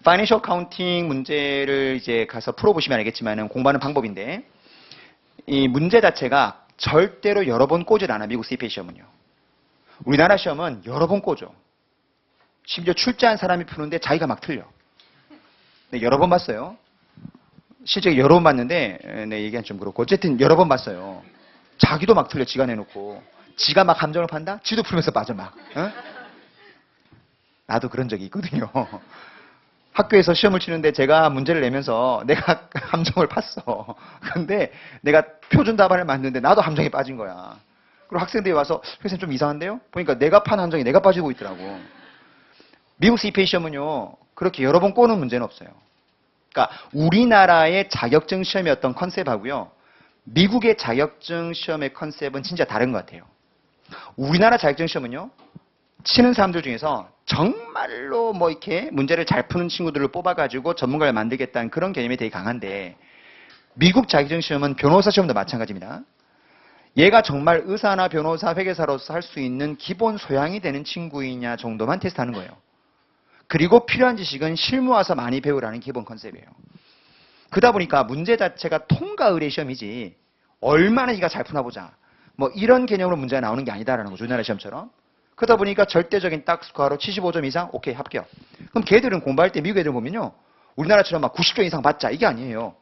파이낸셜 카운팅 문제를 이제 가서 풀어보시면 알겠지만은 공부하는 방법인데 이 문제 자체가 절대로 여러 번 꼬질 않아. 미국 CPA 시험은요. 우리나라 시험은 여러 번 꼬죠. 심지어 출제한 사람이 푸는데 자기가 막 틀려. 네, 여러 번 봤어요. 실제 여러 번 봤는데 네, 얘기한 좀 그렇고 어쨌든 여러 번 봤어요. 자기도 막 틀려. 지가 내놓고 지가 막 함정을 판다. 지도 풀면서 빠져 막. 나도 그런 적이 있거든요. 학교에서 시험을 치는데 제가 문제를 내면서 내가 함정을 팠어. 근데 내가 표준 답안을 만드는데 나도 함정에 빠진 거야. 그리고 학생들이 와서 선생님 좀 이상한데요? 보니까 내가 판 함정에 내가 빠지고 있더라고. 미국 CPA 시험은요. 그렇게 여러 번 꼬는 문제는 없어요. 그러니까 우리나라의 자격증 시험의 어떤 컨셉하고요. 미국의 자격증 시험의 컨셉은 진짜 다른 것 같아요. 우리나라 자격증 시험은요. 치는 사람들 중에서 정말로 뭐 이렇게 문제를 잘 푸는 친구들을 뽑아가지고 전문가를 만들겠다는 그런 개념이 되게 강한데 미국 자격증 시험은 변호사 시험도 마찬가지입니다. 얘가 정말 의사나 변호사, 회계사로서 할 수 있는 기본 소양이 되는 친구이냐 정도만 테스트하는 거예요. 그리고 필요한 지식은 실무 와서 많이 배우라는 기본 컨셉이에요. 그러다 보니까 문제 자체가 통과 의뢰 시험이지 얼마나 이가 잘 푸나 보자. 뭐 이런 개념으로 문제가 나오는 게 아니다라는 거죠. 우리나라 시험처럼. 그러다 보니까 절대적인 딱 스코어로 75점 이상 오케이 합격. 그럼 걔들은 공부할 때 미국 애들 보면요. 우리나라처럼 막 90점 이상 받자 이게 아니에요.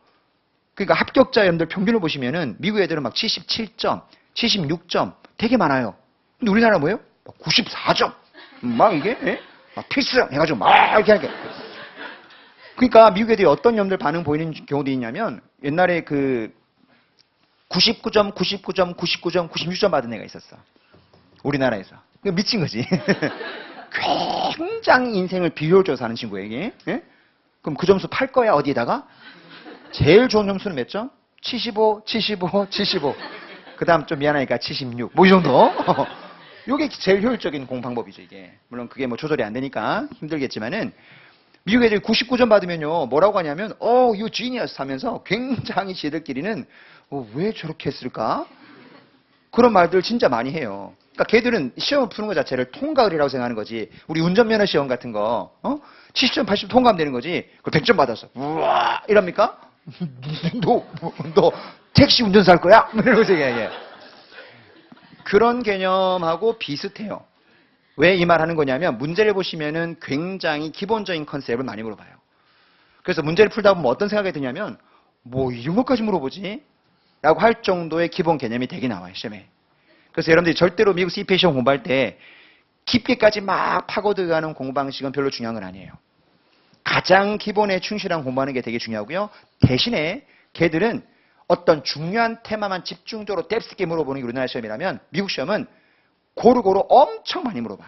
그러니까 합격자 여러분들 평균을 보시면은 미국 애들은 막 77점, 76점 되게 많아요. 근데 우리나라 뭐예요? 94점. 막 이게 막 필승 해가지고 막 이렇게 하니까. 그러니까 미국 애들이 어떤 여러분들 반응 보이는 경우도 있냐면 옛날에 그 99점, 99점, 99점, 96점 받은 애가 있었어. 우리나라에서. 미친 거지. 굉장히 인생을 비효율적으로 사는 친구에게. 예? 그럼 그 점수 팔 거야, 어디에다가? 제일 좋은 점수는 몇 점? 75, 75, 75. 그 다음 좀 미안하니까 76. 뭐 이 정도. 이게 제일 효율적인 공부방법이죠, 이게. 물론 그게 뭐 조절이 안 되니까 힘들겠지만은, 미국 애들이 99점 받으면요, 뭐라고 하냐면, you genius 하면서 굉장히 지들끼리는, 왜 저렇게 했을까? 그런 말들 진짜 많이 해요. 그러니까 걔들은 시험을 푸는 것 자체를 통과의뢰라고 생각하는 거지. 우리 운전면허 시험 같은 거 70점, 80점 통과하면 되는 거지. 그 100점 받았어. 우와 이럽니까? 너 택시 운전사 할 거야? 이런 거지. 예. 그런 개념하고 비슷해요. 왜 이 말 하는 거냐면 문제를 보시면은 굉장히 기본적인 컨셉을 많이 물어봐요. 그래서 문제를 풀다 보면 어떤 생각이 드냐면 뭐 이런 것까지 물어보지? 라고 할 정도의 기본 개념이 되게 나와요, 시험에. 그래서 여러분들이 절대로 미국 CPA 시험 공부할 때 깊게까지 막 파고 들어가는 공부 방식은 별로 중요한 건 아니에요. 가장 기본에 충실한 공부하는 게 되게 중요하고요. 대신에 걔들은 어떤 중요한 테마만 집중적으로 뎁스 있게 물어보는 게 우리나라 시험이라면 미국 시험은 고루고루 엄청 많이 물어봐.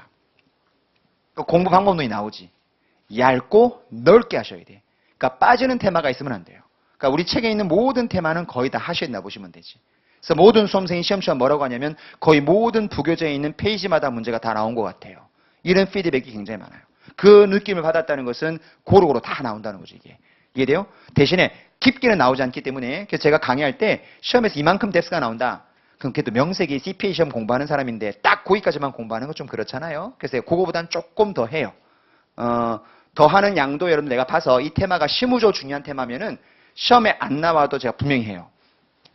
공부 방법론이 나오지. 얇고 넓게 하셔야 돼. 그러니까 빠지는 테마가 있으면 안 돼요. 그러니까 우리 책에 있는 모든 테마는 거의 다 하셔야 된다 보시면 되지. 그래서 모든 수험생이 시험 뭐라고 하냐면 거의 모든 부교재에 있는 페이지마다 문제가 다 나온 것 같아요. 이런 피드백이 굉장히 많아요. 그 느낌을 받았다는 것은 고루고루 다 나온다는 거죠, 이게. 이해돼요? 대신에 깊게는 나오지 않기 때문에 그래서 제가 강의할 때 시험에서 이만큼 뎁스가 나온다. 그럼 그래도 명색이 CPA 시험 공부하는 사람인데 딱 거기까지만 공부하는 건 좀 그렇잖아요. 그래서 그거보단 조금 더 해요. 더 하는 양도 여러분 내가 봐서 이 테마가 심우조 중요한 테마면은 시험에 안 나와도 제가 분명히 해요.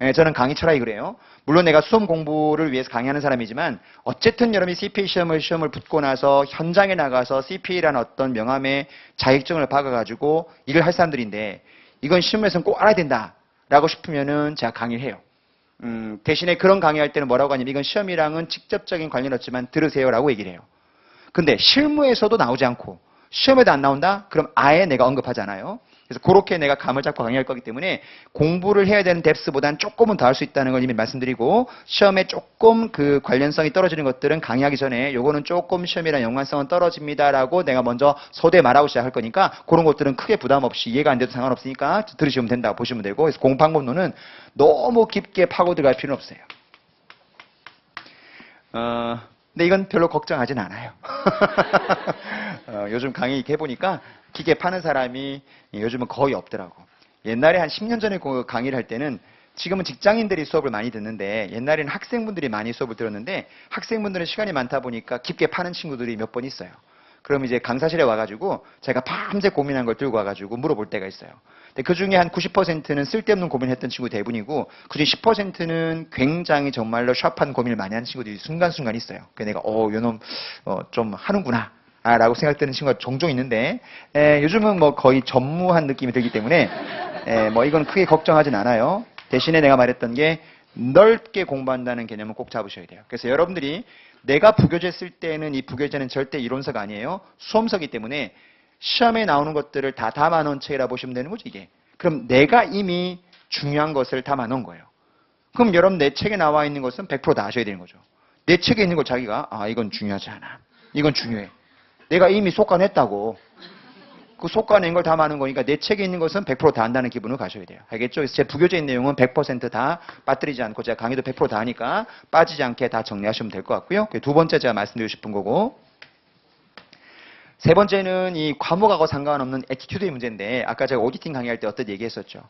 예, 저는 강의 철학이 그래요. 물론 내가 수험 공부를 위해서 강의하는 사람이지만 어쨌든 여러분이 CPA 시험을 붙고 나서 현장에 나가서 CPA라는 어떤 명함의 자격증을 받아가지고 일을 할 사람들인데 이건 시험에서는 꼭 알아야 된다라고 싶으면은 제가 강의를 해요. 대신에 그런 강의할 때는 뭐라고 하냐면 이건 시험이랑은 직접적인 관련 없지만 들으세요라고 얘기를 해요. 근데 실무에서도 나오지 않고 시험에도 안 나온다? 그럼 아예 내가 언급하지 않아요. 그래서 그렇게 내가 감을 잡고 강의할 거기 때문에 공부를 해야 되는 뎁스보다는 조금은 더 할 수 있다는 걸 이미 말씀드리고 시험에 조금 그 관련성이 떨어지는 것들은 강의하기 전에 요거는 조금 시험이랑 연관성은 떨어집니다라고 내가 먼저 서두에 말하고 시작할 거니까 그런 것들은 크게 부담 없이 이해가 안 돼도 상관없으니까 들으시면 된다고 보시면 되고 그래서 공부방법론은 너무 깊게 파고 들어갈 필요는 없어요. 근데 이건 별로 걱정하진 않아요. 요즘 강의 이렇게 해보니까 기계 파는 사람이 요즘은 거의 없더라고. 옛날에 한 10년 전에 강의를 할 때는 지금은 직장인들이 수업을 많이 듣는데 옛날에는 학생분들이 많이 수업을 들었는데 학생분들은 시간이 많다 보니까 깊게 파는 친구들이 몇 번 있어요. 그럼 이제 강사실에 와가지고 제가 밤새 고민한 걸 들고 와가지고 물어볼 때가 있어요. 근데 그 중에 한 90%는 쓸데없는 고민을 했던 친구 대부분이고 그중 10%는 굉장히 정말로 샤프한 고민을 많이 하는 친구들이 순간순간 있어요. 그래서 내가 요놈 좀 하는구나. 라고 생각되는 친구가 종종 있는데 요즘은 뭐 거의 전무한 느낌이 들기 때문에 뭐 이건 크게 걱정하진 않아요. 대신에 내가 말했던 게 넓게 공부한다는 개념은 꼭 잡으셔야 돼요. 그래서 여러분들이 내가 부교재 쓸 때는 이 부교재는 절대 이론서가 아니에요. 수험서기 때문에 시험에 나오는 것들을 다 담아놓은 책이라 보시면 되는 거죠, 이게. 그럼 내가 이미 중요한 것을 담아놓은 거예요. 그럼 여러분 내 책에 나와 있는 것은 100% 다 아셔야 되는 거죠. 내 책에 있는 걸 자기가 이건 중요하지 않아. 이건 중요해. 내가 이미 속간했다고. 그 속간낸 걸 담아놓은 거니까 내 책에 있는 것은 100% 다 한다는 기분으로 가셔야 돼요. 알겠죠? 그래서 제 부교재인 내용은 100% 다 빠뜨리지 않고 제가 강의도 100% 다 하니까 빠지지 않게 다 정리하시면 될 것 같고요. 두 번째 제가 말씀드리고 싶은 거고 세 번째는 이 과목하고 상관없는 애티튜드의 문제인데 아까 제가 오디팅 강의할 때 어떤 얘기했었죠.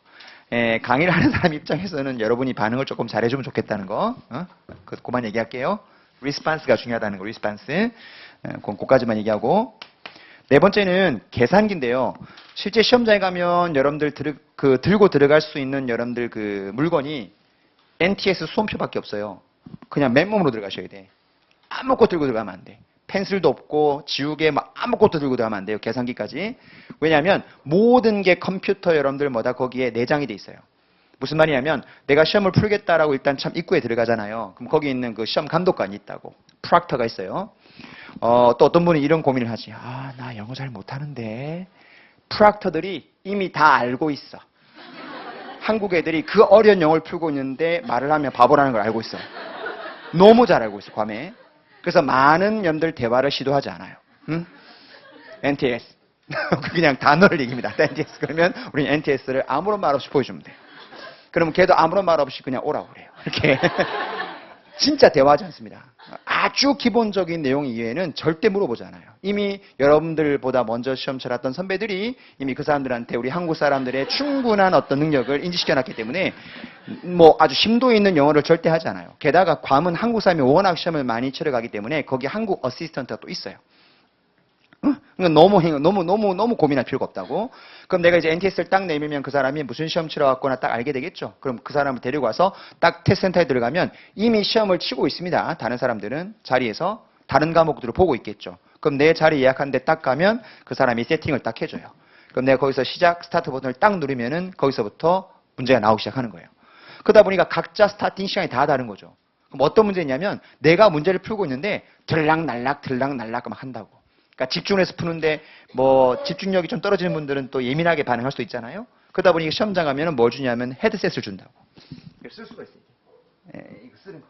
강의를 하는 사람 입장에서는 여러분이 반응을 조금 잘해주면 좋겠다는 거. 그만 얘기할게요. 리스판스가 중요하다는 거. 리스판스. 그거까지만 얘기하고 네 번째는 계산기인데요. 실제 시험장에 가면 여러분들 들고 들어갈 수 있는 여러분들 그 물건이 NTS 수험표밖에 없어요. 그냥 맨몸으로 들어가셔야 돼. 아무것도 들고 들어가면 안 돼. 펜슬도 없고 지우개 막 아무것도 들고 들어가면 안 돼요. 계산기까지. 왜냐하면 모든 게 컴퓨터 여러분들 뭐다 거기에 내장이 돼 있어요. 무슨 말이냐면 내가 시험을 풀겠다라고 일단 참 입구에 들어가잖아요. 그럼 거기 있는 그 시험 감독관이 있다고. 프락터가 있어요. 또 어떤 분이 이런 고민을 하지. 나 영어 잘 못하는데. 프락터들이 이미 다 알고 있어. 한국 애들이 그 어려운 영어를 풀고 있는데 말을 하면 바보라는 걸 알고 있어. 너무 잘 알고 있어, 괌에. 그래서 많은 년들 대화를 시도하지 않아요. NTS. 그냥 단어를 얘기합니다. NTS. 그러면 우리는 NTS를 아무런 말 없이 보여주면 돼요. 그러면 걔도 아무런 말 없이 그냥 오라고 그래요. 이렇게. 진짜 대화하지 않습니다. 아주 기본적인 내용 이외에는 절대 물어보지 않아요. 이미 여러분들보다 먼저 시험 치렀던 선배들이 이미 그 사람들한테 우리 한국 사람들의 충분한 어떤 능력을 인지시켜놨기 때문에 뭐 아주 심도 있는 영어를 절대 하지 않아요. 게다가 괌은 한국 사람이 워낙 시험을 많이 치러가기 때문에 거기 한국 어시스턴트가 또 있어요. 그러니까 너무 고민할 필요가 없다고. 그럼 내가 이제 NTS를 딱 내밀면 그 사람이 무슨 시험 치러 왔거나 딱 알게 되겠죠. 그럼 그 사람을 데리고 와서 딱 테스트 센터에 들어가면 이미 시험을 치고 있습니다. 다른 사람들은 자리에서 다른 과목들을 보고 있겠죠. 그럼 내 자리 예약한 데 딱 가면 그 사람이 세팅을 딱 해줘요. 그럼 내가 거기서 시작 스타트 버튼을 딱 누르면은 거기서부터 문제가 나오기 시작하는 거예요. 그러다 보니까 각자 스타팅 시간이 다 다른 거죠. 그럼 어떤 문제냐면 내가 문제를 풀고 있는데 들락날락 막 한다고. 그러니까 집중을 해서 푸는데 뭐 집중력이 좀 떨어지는 분들은 또 예민하게 반응할 수도 있잖아요. 그러다 보니 시험장 가면은 뭘 주냐면 헤드셋을 준다고. 이걸 쓸 수가 있어요. 이거 쓰는 거.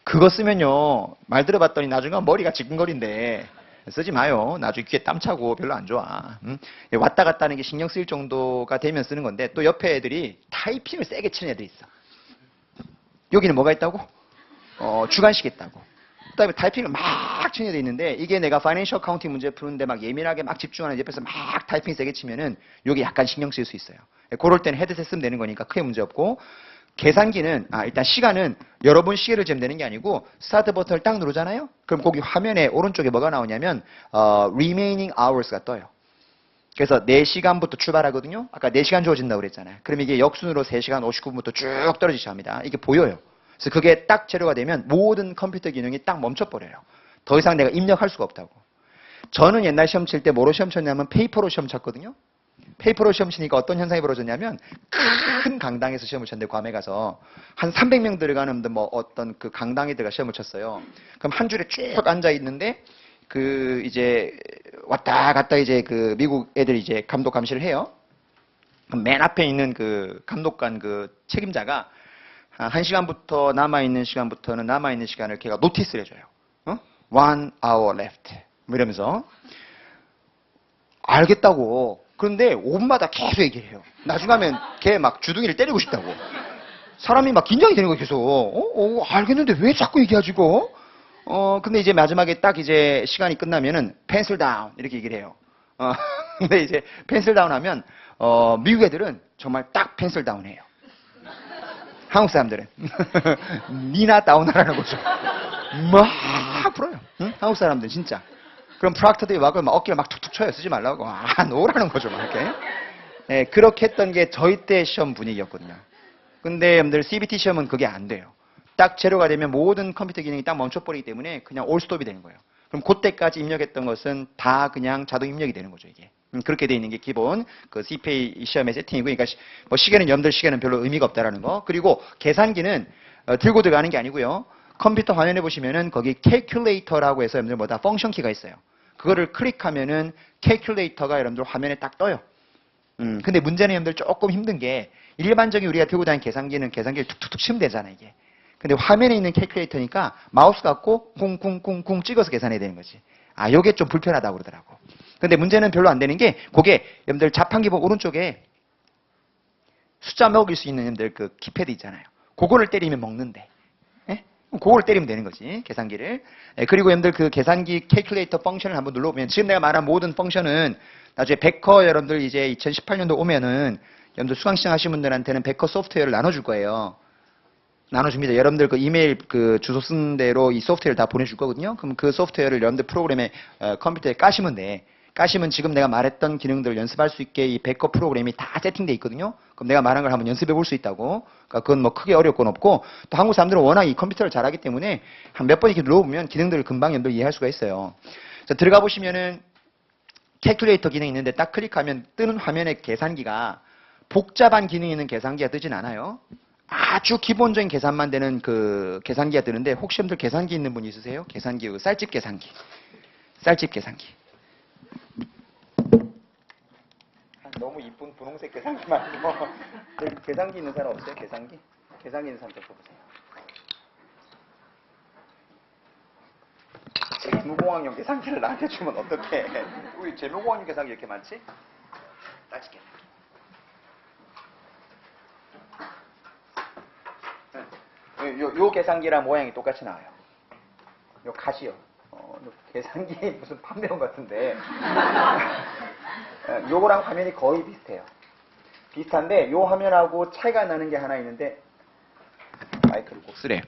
그거 쓰면요, 말 들어봤더니 나중에 머리가 지근거린데 쓰지 마요. 나중에 귀에 땀 차고 별로 안 좋아. 왔다 갔다 하는 게 신경 쓰일 정도가 되면 쓰는 건데 또 옆에 애들이 타이핑을 세게 치는 애들이 있어. 여기는 뭐가 있다고? 주관식이 있다고. 그다음에 타이핑을 막 치는 애들이 있는데 이게 내가 파이낸셜 어카운팅 문제 푸는데 막 예민하게 막 집중하는 옆에서 막 타이핑 세게 치면은 여기 약간 신경 쓰일 수 있어요. 그럴 때는 헤드셋 쓰면 되는 거니까 크게 문제 없고, 계산기는 일단 시간은 여러분 시계를 재면 되는 게 아니고 스타트 버튼을 딱 누르잖아요. 그럼 거기 화면에 오른쪽에 뭐가 나오냐면 remaining hours가 떠요. 그래서 4시간부터 출발하거든요. 아까 4시간 주어진다고 그랬잖아요. 그럼 이게 역순으로 3시간 59분부터 쭉 떨어지기 시작합니다. 이게 보여요. 그래서 그게 딱 재료가 되면 모든 컴퓨터 기능이 딱 멈춰버려요. 더 이상 내가 입력할 수가 없다고. 저는 옛날 시험 칠 때 뭐로 시험 쳤냐면 페이퍼로 시험 쳤거든요. 페이퍼로 시험 치니까 어떤 현상이 벌어졌냐면 큰 강당에서 시험을 쳤는데 괌에 가서 한 300명 들어가는 뭐 어떤 그 강당에 들어가 시험을 쳤어요. 그럼 한 줄에 쭉 앉아 있는데 그 이제 왔다 갔다 이제 그 미국 애들이 이제 감독 감시를 해요. 그럼 맨 앞에 있는 그 감독관 그 책임자가 1시간부터 남아있는 시간부터는 남아있는 시간을 걔가 노티스를 해줘요. 1 hour left. 뭐 이러면서. 알겠다고. 그런데 5분마다 계속 얘기를 해요. 나중에 하면 걔 막 주둥이를 때리고 싶다고. 사람이 막 긴장이 되는 거예요, 계속. 알겠는데 왜 자꾸 얘기하지, 이거? 근데 이제 마지막에 딱 이제 시간이 끝나면은 펜슬 다운 이렇게 얘기를 해요. 근데 이제 펜슬 다운 하면 미국 애들은 정말 딱 펜슬 다운 해요. 한국 사람들은 니나 다운하라는 거죠. 막 풀어요. 응? 한국 사람들은 진짜. 그럼 프락터들이 와서 막 어깨를 막 툭툭 쳐요. 쓰지 말라고. 놓으라는 거죠. 막 이렇게. 네, 그렇게 했던 게 저희 때 시험 분위기였거든요. 근데 여러분들 CBT 시험은 그게 안 돼요. 딱 재료가 되면 모든 컴퓨터 기능이 딱 멈춰버리기 때문에 그냥 올스톱이 되는 거예요. 그럼 그때까지 입력했던 것은 다 그냥 자동 입력이 되는 거죠, 이게. 그렇게 돼 있는 게 기본 그 CPA 시험의 세팅이고, 그러니까 뭐 시계는 여러분들 시계는 별로 의미가 없다라는 거. 그리고 계산기는 들고 들어가는 게 아니고요. 컴퓨터 화면에 보시면은 거기 calculator라고 해서 여러분들 뭐다 펑션 키가 있어요. 그거를 클릭하면은 calculator가 여러분들 화면에 딱 떠요. 근데 문제는 여러분들 조금 힘든 게 일반적인 우리가 들고 다니는 계산기는 계산기를 툭툭툭 치면 되잖아, 이게. 근데 화면에 있는 calculator니까 마우스 갖고 쿵쿵쿵쿵 찍어서 계산해야 되는 거지. 요게 좀 불편하다고 그러더라고. 근데 문제는 별로 안 되는 게 그게 여러분들 자판기 보면 오른쪽에 숫자 먹일 수 있는 여러분들 그 키패드 있잖아요. 그거를 때리면 먹는데. 그걸 때리면 되는 거지, 계산기를. 그리고 여러분들 그 계산기 calculator 펑션을 한번 눌러보면 지금 내가 말한 모든 펑션은 나중에 베커 여러분들 이제 2018년도 오면은 여러분들 수강시장 하신 분들한테는 베커 소프트웨어를 나눠줄 거예요. 나눠줍니다. 여러분들 그 이메일 그 주소 쓴 대로 이 소프트웨어를 다 보내줄 거거든요. 그럼 그 소프트웨어를 여러분들 프로그램에 컴퓨터에 까시면 돼. 까시면 지금 내가 말했던 기능들을 연습할 수 있게 이 백업 프로그램이 다 세팅돼 있거든요. 그럼 내가 말한 걸 한번 연습해 볼 수 있다고. 그러니까 그건 뭐 크게 어려울 건 없고, 또 한국 사람들은 워낙 이 컴퓨터를 잘하기 때문에 한 몇 번 이렇게 눌러보면 기능들을 금방 여러분들 이해할 수가 있어요. 자, 들어가 보시면은 캘큘레이터 기능이 있는데 딱 클릭하면 뜨는 화면에 계산기가 복잡한 기능이 있는 계산기가 뜨진 않아요. 아주 기본적인 계산만 되는 그 계산기가 뜨는데, 혹시 여러분들 계산기 있는 분 있으세요? 계산기, 그 쌀집 계산기. 쌀집 계산기. 너무 이쁜 분홍색 계산기 말고 여기 계산기 있는 사람 없어요? 계산기? 계산기 있는 사람 좀 뽑으세요. 재무공학용 계산기를 나한테 주면 어떡해. 우리 재무공학용 계산기 이렇게 많지? 따지게. 요 계산기랑 모양이 똑같이 나와요. 요 갓이요. 계산기 무슨 판매원 같은데. 요거랑 화면이 거의 비슷해요. 비슷한데 요 화면하고 차이가 나는 게 하나 있는데, 마이크를 꼭 쓰래요.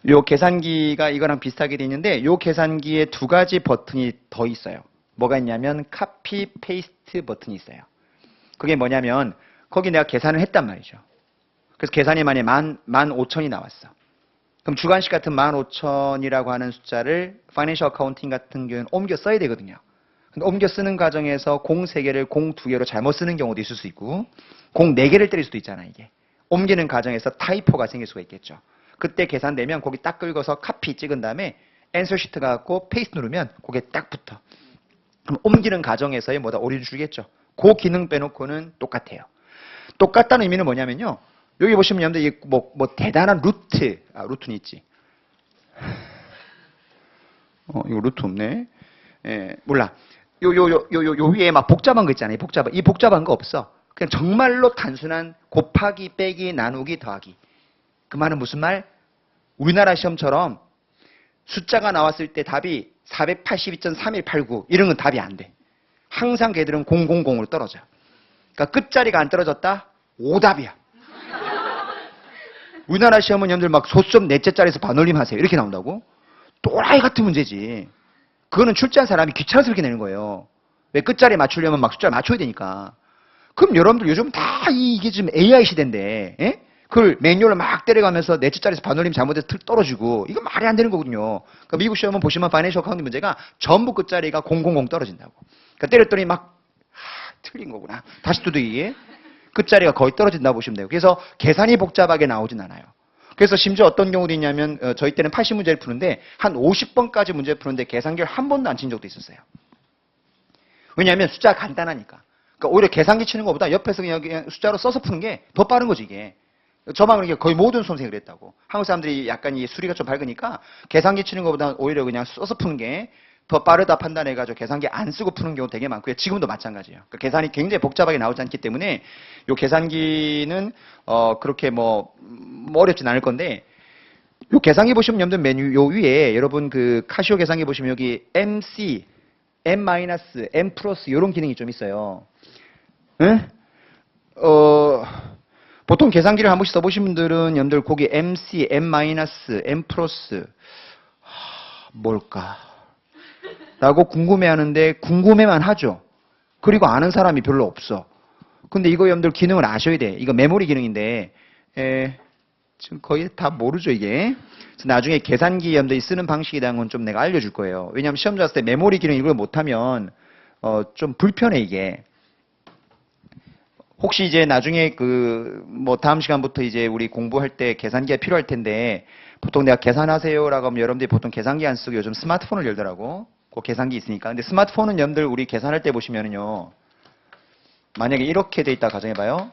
요 계산기가 이거랑 비슷하게 돼 있는데 요 계산기에 두 가지 버튼이 더 있어요. 뭐가 있냐면 카피 페이스트 버튼이 있어요. 그게 뭐냐면 거기 내가 계산을 했단 말이죠. 그래서 계산이 만약에 15,000이 나왔어. 그럼 주관식 같은 15,000이라고 하는 숫자를 파이낸셜 어카운팅 같은 경우는 옮겨 써야 되거든요. 근데 옮겨 쓰는 과정에서 공 3개를 공 2개로 잘못 쓰는 경우도 있을 수 있고, 공 4개를 때릴 수도 있잖아, 이게. 옮기는 과정에서 타이포가 생길 수가 있겠죠. 그때 계산되면 거기 딱 긁어서 카피 찍은 다음에 앤서 시트 갖고 페이스트 누르면 거기에 딱 붙어. 그럼 옮기는 과정에서의 뭐다 오류를 주겠죠. 그 기능 빼놓고는 똑같아요. 똑같다는 의미는 뭐냐면요. 여기 보시면 여러분들 이게 뭐 대단한 루트는 있지. 이거 루트 없네. 예, 몰라. 요 위에 막 복잡한 거 있잖아요. 이 복잡한 거 없어. 그냥 정말로 단순한 곱하기, 빼기, 나누기, 더하기. 그 말은 무슨 말? 우리나라 시험처럼 숫자가 나왔을 때 답이 482.3189 이런 건 답이 안 돼. 항상 걔들은 000으로 떨어져. 그러니까 끝자리가 안 떨어졌다? 오답이야. 우리나라 시험은 여러분들 막 소수점 넷째 자리에서 반올림 하세요. 이렇게 나온다고? 또라이 같은 문제지. 그거는 출제한 사람이 귀찮아서 그렇게 내는 거예요. 왜 끝자리에 맞추려면 막 숫자를 맞춰야 되니까. 그럼 여러분들 요즘 다 이게 지금 AI 시대인데, 예? 그걸 매뉴얼을 막 때려가면서 넷째 자리에서 반올림 잘못해서 떨어지고, 이거 말이 안 되는 거거든요. 그러니까 미국 시험은 보시면 파이낸셜 어카운팅 문제가 전부 끝자리가 000 떨어진다고. 그러니까 때렸더니 막, 틀린 거구나. 다시 두드리기. 끝자리가 거의 떨어진다고 보시면 돼요. 그래서 계산이 복잡하게 나오진 않아요. 그래서 심지어 어떤 경우도 있냐면 저희 때는 80문제를 푸는데 한 50번까지 문제를 푸는데 계산기를 한 번도 안 친 적도 있었어요. 왜냐하면 숫자가 간단하니까. 그러니까 오히려 계산기 치는 것보다 옆에서 그냥 숫자로 써서 푸는 게 더 빠른 거지 이게. 저만 그러니까 거의 모든 수험생이 그랬다고. 한국 사람들이 약간 이 수리가 좀 밝으니까 계산기 치는 것보다 오히려 그냥 써서 푸는 게 더 빠르다 판단해가지고 계산기 안 쓰고 푸는 경우 되게 많고요. 지금도 마찬가지예요. 그러니까 계산이 굉장히 복잡하게 나오지 않기 때문에 요 계산기는 그렇게 뭐 어렵진 않을 건데 요 계산기 보시면 여러분들 메뉴 요 위에 여러분 그 카시오 계산기 보시면 여기 MC, M-, M 플러스 이런 기능이 좀 있어요. 응? 보통 계산기를 한 번씩 써보신 분들은 여러분들 거기 MC, M-, M 플러스 뭘까? 라고 궁금해하는데 궁금해만 하죠. 그리고 아는 사람이 별로 없어. 근데 이거 여러분들 기능을 아셔야 돼. 이거 메모리 기능인데 지금 거의 다 모르죠 이게. 그래서 나중에 계산기 여러분들이 쓰는 방식에 대한 건 좀 내가 알려줄 거예요. 왜냐하면 시험 잘 때 메모리 기능 이걸 못하면 좀 불편해 이게. 혹시 이제 나중에 뭐 다음 시간부터 이제 우리 공부할 때 계산기가 필요할 텐데 보통 내가 계산하세요라고 하면 여러분들이 보통 계산기 안 쓰고 요즘 스마트폰을 열더라고. 그 계산기 있으니까. 근데 스마트폰은 여러분들 우리 계산할 때 보시면은요. 만약에 이렇게 돼 있다 가정해봐요.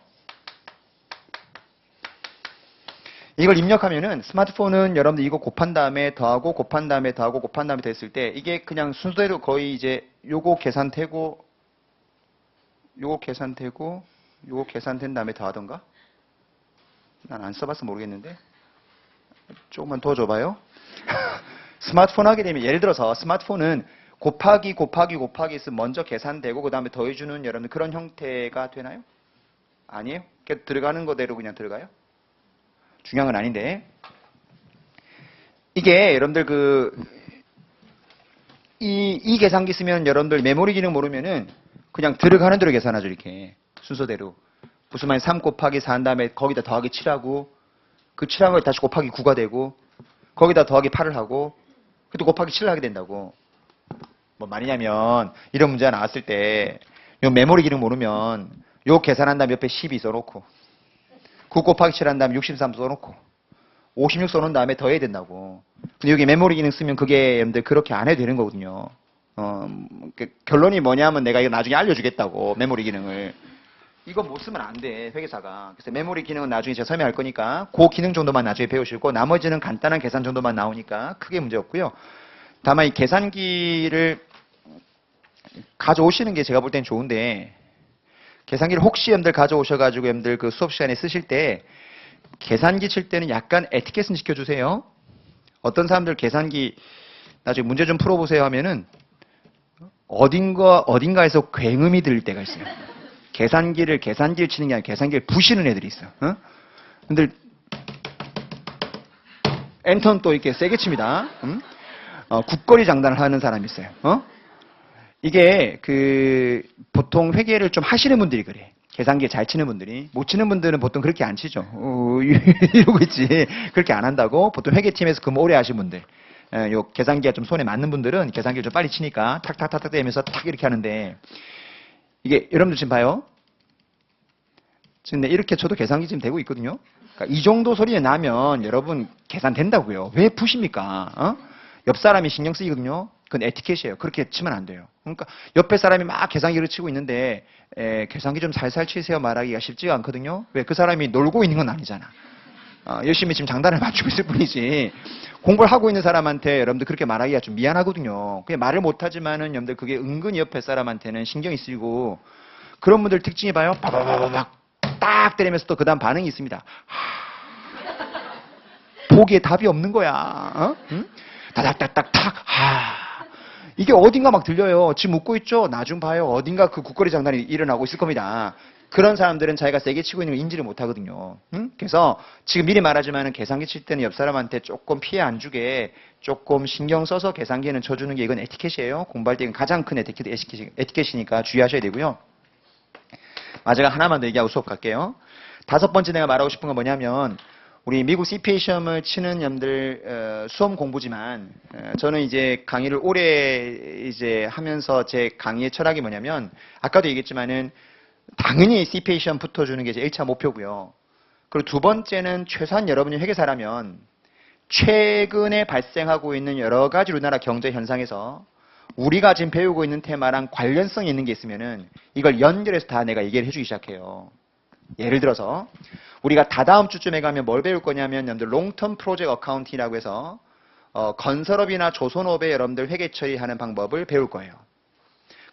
이걸 입력하면은 스마트폰은 여러분들 이거 곱한 다음에 더하고 곱한 다음에 더하고 곱한 다음에 됐을 때 이게 그냥 순서대로 거의 이제 요거 계산되고 요거 계산되고 요거 계산된 다음에 더하던가? 난 안 써봐서 모르겠는데 조금만 더 줘봐요. 스마트폰 하게 되면 예를 들어서 스마트폰은 곱하기 해서 먼저 계산되고 그 다음에 더해주는 여러분 그런 형태가 되나요? 아니에요? 그냥 들어가는 거대로 그냥 들어가요? 중요한 건 아닌데 이게 여러분들 이 계산기 쓰면 여러분들 메모리 기능 모르면은 그냥 들어가는 대로 계산하죠 이렇게 순서대로. 무슨 말이냐 3 곱하기 4 한 다음에 거기다 더하기 7하고 그 7한 걸 다시 곱하기 9가 되고 거기다 더하기 8을 하고 그것도 곱하기 7을 하게 된다고. 뭐 말이냐면 이런 문제가 나왔을 때 요 메모리 기능 모르면 요 계산한 다음에 옆에 12 써놓고 9 곱하기 7 한 다음에 63 써놓고 56 써놓은 다음에 더해야 된다고. 근데 여기 메모리 기능 쓰면 그게 여러분들 그렇게 안 해도 되는 거거든요. 결론이 뭐냐면 내가 이거 나중에 알려주겠다고 메모리 기능을. 이거 못 쓰면 안 돼, 회계사가. 그래서 메모리 기능은 나중에 제가 설명할 거니까 그 기능 정도만 나중에 배우시고 나머지는 간단한 계산 정도만 나오니까 크게 문제 없고요. 다만 이 계산기를 가져오시는 게 제가 볼 땐 좋은데 계산기를 혹시 여러분들 가져오셔가지고 여러분들 그 수업 시간에 쓰실 때 계산기 칠 때는 약간 에티켓은 지켜주세요. 어떤 사람들 계산기 나중에 문제 좀 풀어보세요 하면은 어딘가에서 굉음이 들릴 때가 있어요. 계산기를 치는 게 아니라 계산기를 부시는 애들이 있어. 근데 엔터는 또 이렇게 세게 칩니다. 국거리 장단을 하는 사람이 있어요. 이게 보통 회계를 좀 하시는 분들이 그래. 계산기 잘 치는 분들이. 못 치는 분들은 보통 그렇게 안 치죠. 이러고 있지. 그렇게 안 한다고. 보통 회계팀에서 근무 오래 하신 분들. 요 계산기가 좀 손에 맞는 분들은 계산기를 좀 빨리 치니까 탁탁탁탁 대면서 탁 이렇게 하는데 이게 여러분들 지금 봐요. 지금 이렇게 쳐도 계산기 지금 되고 있거든요. 그러니까 이 정도 소리에 나면 여러분 계산된다고요. 왜 푸십니까? 어? 옆 사람이 신경 쓰이거든요. 그건 에티켓이에요. 그렇게 치면 안 돼요. 그러니까 옆에 사람이 막 계산기를 치고 있는데 계산기 좀 살살 치세요 말하기가 쉽지가 않거든요. 왜? 그 사람이 놀고 있는 건 아니잖아. 열심히 지금 장단을 맞추고 있을 뿐이지. 공부를 하고 있는 사람한테 여러분들 그렇게 말하기가 좀 미안하거든요. 그냥 말을 못하지만은 여러분들 그게 은근히 옆에 사람한테는 신경이 쓰이고 그런 분들 특징이 봐요. 바바바바박 딱 때리면서 또 그 다음 반응이 있습니다. 보기에 답이 없는 거야. 어? 응? 다닥닥닥닥. 이게 어딘가 막 들려요. 지금 웃고 있죠? 나중 봐요. 어딘가 그 국거리 장난이 일어나고 있을 겁니다. 그런 사람들은 자기가 세게 치고 있는 걸 인지를 못 하거든요. 응? 그래서 지금 미리 말하지만 계산기 칠 때는 옆 사람한테 조금 피해 안 주게 조금 신경 써서 계산기에는 쳐주는 게 이건 에티켓이에요. 공부할 때 가장 큰 에티켓이니까 주의하셔야 되고요. 제가 하나만 더 얘기하고 수업 갈게요. 5번째 내가 말하고 싶은 건 뭐냐면 우리 미국 CPA 시험을 치는 놈들 수험 공부지만 저는 이제 강의를 오래 이제 하면서 제 강의의 철학이 뭐냐면 아까도 얘기했지만은 당연히 CPA 시험 붙어주는 게 제 1차 목표고요. 그리고 두 번째는 최소한 여러분이 회계사라면 최근에 발생하고 있는 여러 가지 우리나라 경제 현상에서 우리가 지금 배우고 있는 테마랑 관련성이 있는 게 있으면은 이걸 연결해서 다 내가 얘기를 해주기 시작해요. 예를 들어서 우리가 다다음 주쯤에 가면 뭘 배울 거냐면 여러분들 롱텀 프로젝트 어카운팅이라고 해서 건설업이나 조선업에 여러분들 회계 처리하는 방법을 배울 거예요.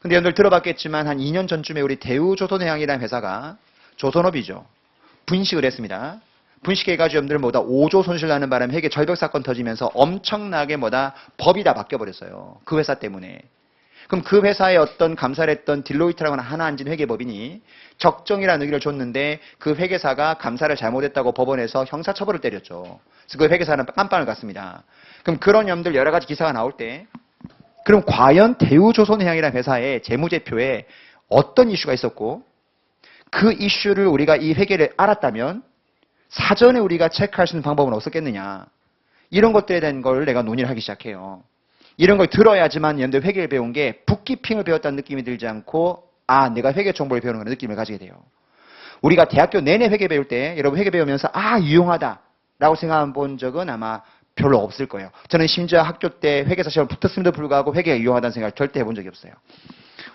근데 여러분들 들어봤겠지만 한 2년 전쯤에 우리 대우조선해양이라는 회사가 조선업이죠. 분식을 했습니다. 분식해가지고 여러분들 뭐다 5조 손실 나는 바람에 회계 절벽 사건 터지면서 엄청나게 뭐다 법이 다 바뀌어버렸어요. 그 회사 때문에. 그럼 그 회사에 어떤 감사를 했던 딜로이트라고 하나 앉은 회계법인이 적정이라는 의견을 줬는데 그 회계사가 감사를 잘못했다고 법원에서 형사처벌을 때렸죠. 그래서 그 회계사는 깜빵을 갔습니다. 그럼 그런 여러분들 여러 가지 기사가 나올 때 그럼 과연 대우조선해양이라는 회사의 재무제표에 어떤 이슈가 있었고 그 이슈를 우리가 이 회계를 알았다면 사전에 우리가 체크할 수 있는 방법은 없었겠느냐. 이런 것들에 대한 걸 내가 논의를 하기 시작해요. 이런 걸 들어야지만 여러분들 회계를 배운 게 북키핑을 배웠다는 느낌이 들지 않고 내가 회계 정보를 배우는 그런 느낌을 가지게 돼요. 우리가 대학교 내내 회계 배울 때 여러분 회계 배우면서 유용하다라고 생각해 본 적은 아마 별로 없을 거예요. 저는 심지어 학교 때 회계사 시험 붙었음에도 불구하고 회계가 유용하다는 생각을 절대 해본 적이 없어요.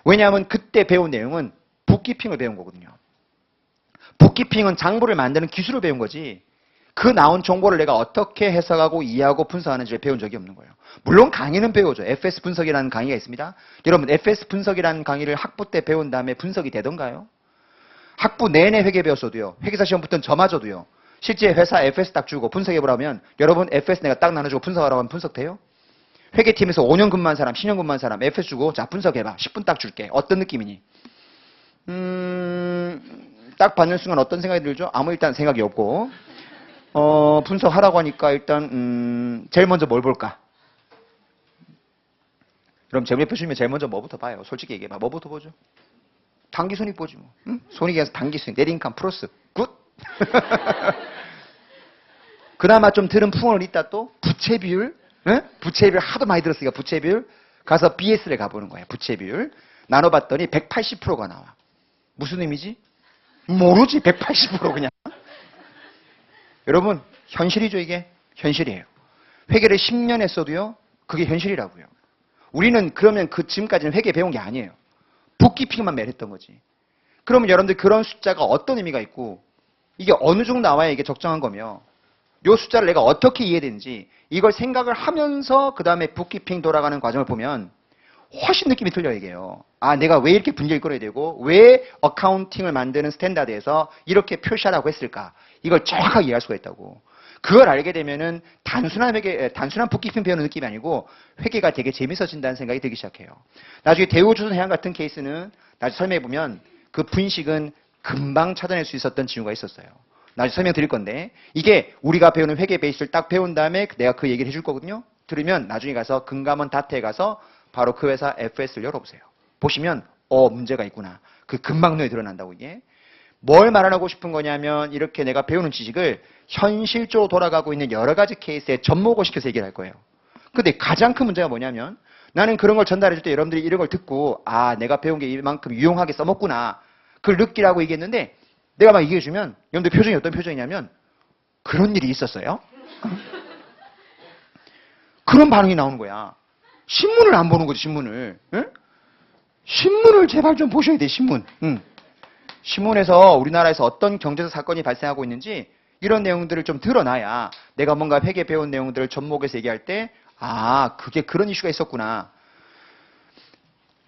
왜냐하면 그때 배운 내용은 북키핑을 배운 거거든요. 북키핑은 장부를 만드는 기술을 배운 거지 그 나온 정보를 내가 어떻게 해석하고 이해하고 분석하는지를 배운 적이 없는 거예요. 물론 강의는 배우죠. FS 분석이라는 강의가 있습니다. 여러분 FS 분석이라는 강의를 학부 때 배운 다음에 분석이 되던가요? 학부 내내 회계 배웠어도요. 회계사 시험 붙은 저마저도요. 실제 회사 FS 딱 주고 분석해보라면 여러분 FS 내가 딱 나눠주고 분석하라고 하면 분석돼요? 회계팀에서 5년 근무한 사람, 10년 근무한 사람 FS 주고 자 분석해봐. 10분 딱 줄게. 어떤 느낌이니? 딱 받는 순간 어떤 생각이 들죠? 아무 일단 생각이 없고 분석하라고 하니까 일단 제일 먼저 뭘 볼까? 그럼 재무제표 주면 제일 먼저 뭐부터 봐요? 솔직히 얘기해봐. 뭐부터 보죠? 당기순이익 보지 뭐. 응? 손익에서 당기순이익, 넷인컴 플러스 굿. 그나마 좀 들은 풍어를 있다 또 부채 비율. 응? 부채 비율 하도 많이 들었으니까 부채 비율. 가서 BS를 가보는 거야. 부채 비율. 나눠봤더니 180%가 나와. 무슨 의미지? 모르지. 180% 그냥. 여러분 현실이죠 이게? 현실이에요. 회계를 10년 했어도요. 그게 현실이라고요. 우리는 그러면 지금까지는 회계 배운 게 아니에요. 북키핑만 매일 했던 거지. 그러면 여러분들 그런 숫자가 어떤 의미가 있고 이게 어느 정도 나와야 이게 적정한 거며 이 숫자를 내가 어떻게 이해되는지 이걸 생각을 하면서 그 다음에 북키핑 돌아가는 과정을 보면 훨씬 느낌이 틀려 이게요. 내가 왜 이렇게 분기를 끌어야 되고 왜 어카운팅을 만드는 스탠다드에서 이렇게 표시하라고 했을까. 이걸 정확하게 이해할 수가 있다고. 그걸 알게 되면은 단순한 북키핑 배우는 느낌이 아니고 회계가 되게 재밌어진다는 생각이 들기 시작해요. 나중에 대우조선해양 같은 케이스는 나중에 설명해보면 그 분식은 금방 찾아낼 수 있었던 징후가 있었어요. 나중에 설명드릴 건데 이게 우리가 배우는 회계 베이스를 딱 배운 다음에 내가 그 얘기를 해줄 거거든요. 들으면 나중에 가서 금감원 다트에 가서 바로 그 회사 FS를 열어보세요. 보시면 문제가 있구나. 그 금방 눈에 드러난다고 이게. 뭘 말하고 싶은 거냐면 이렇게 내가 배우는 지식을 현실적으로 돌아가고 있는 여러 가지 케이스에 접목을 시켜서 얘기를 할 거예요. 근데 가장 큰 문제가 뭐냐면 나는 그런 걸 전달해 줄 때 여러분들이 이런 걸 듣고 내가 배운 게 이만큼 유용하게 써먹구나. 그걸 느끼라고 얘기했는데 내가 막 얘기해주면 여러분들 표정이 어떤 표정이냐면 그런 일이 있었어요? 그런 반응이 나오는 거야. 신문을 안 보는 거지, 신문을. 응? 신문을 제발 좀 보셔야 돼, 신문. 응. 신문에서 우리나라에서 어떤 경제적 사건이 발생하고 있는지 이런 내용들을 좀 드러나야 내가 뭔가 회계 배운 내용들을 접목해서 얘기할 때 아, 그게 그런 이슈가 있었구나.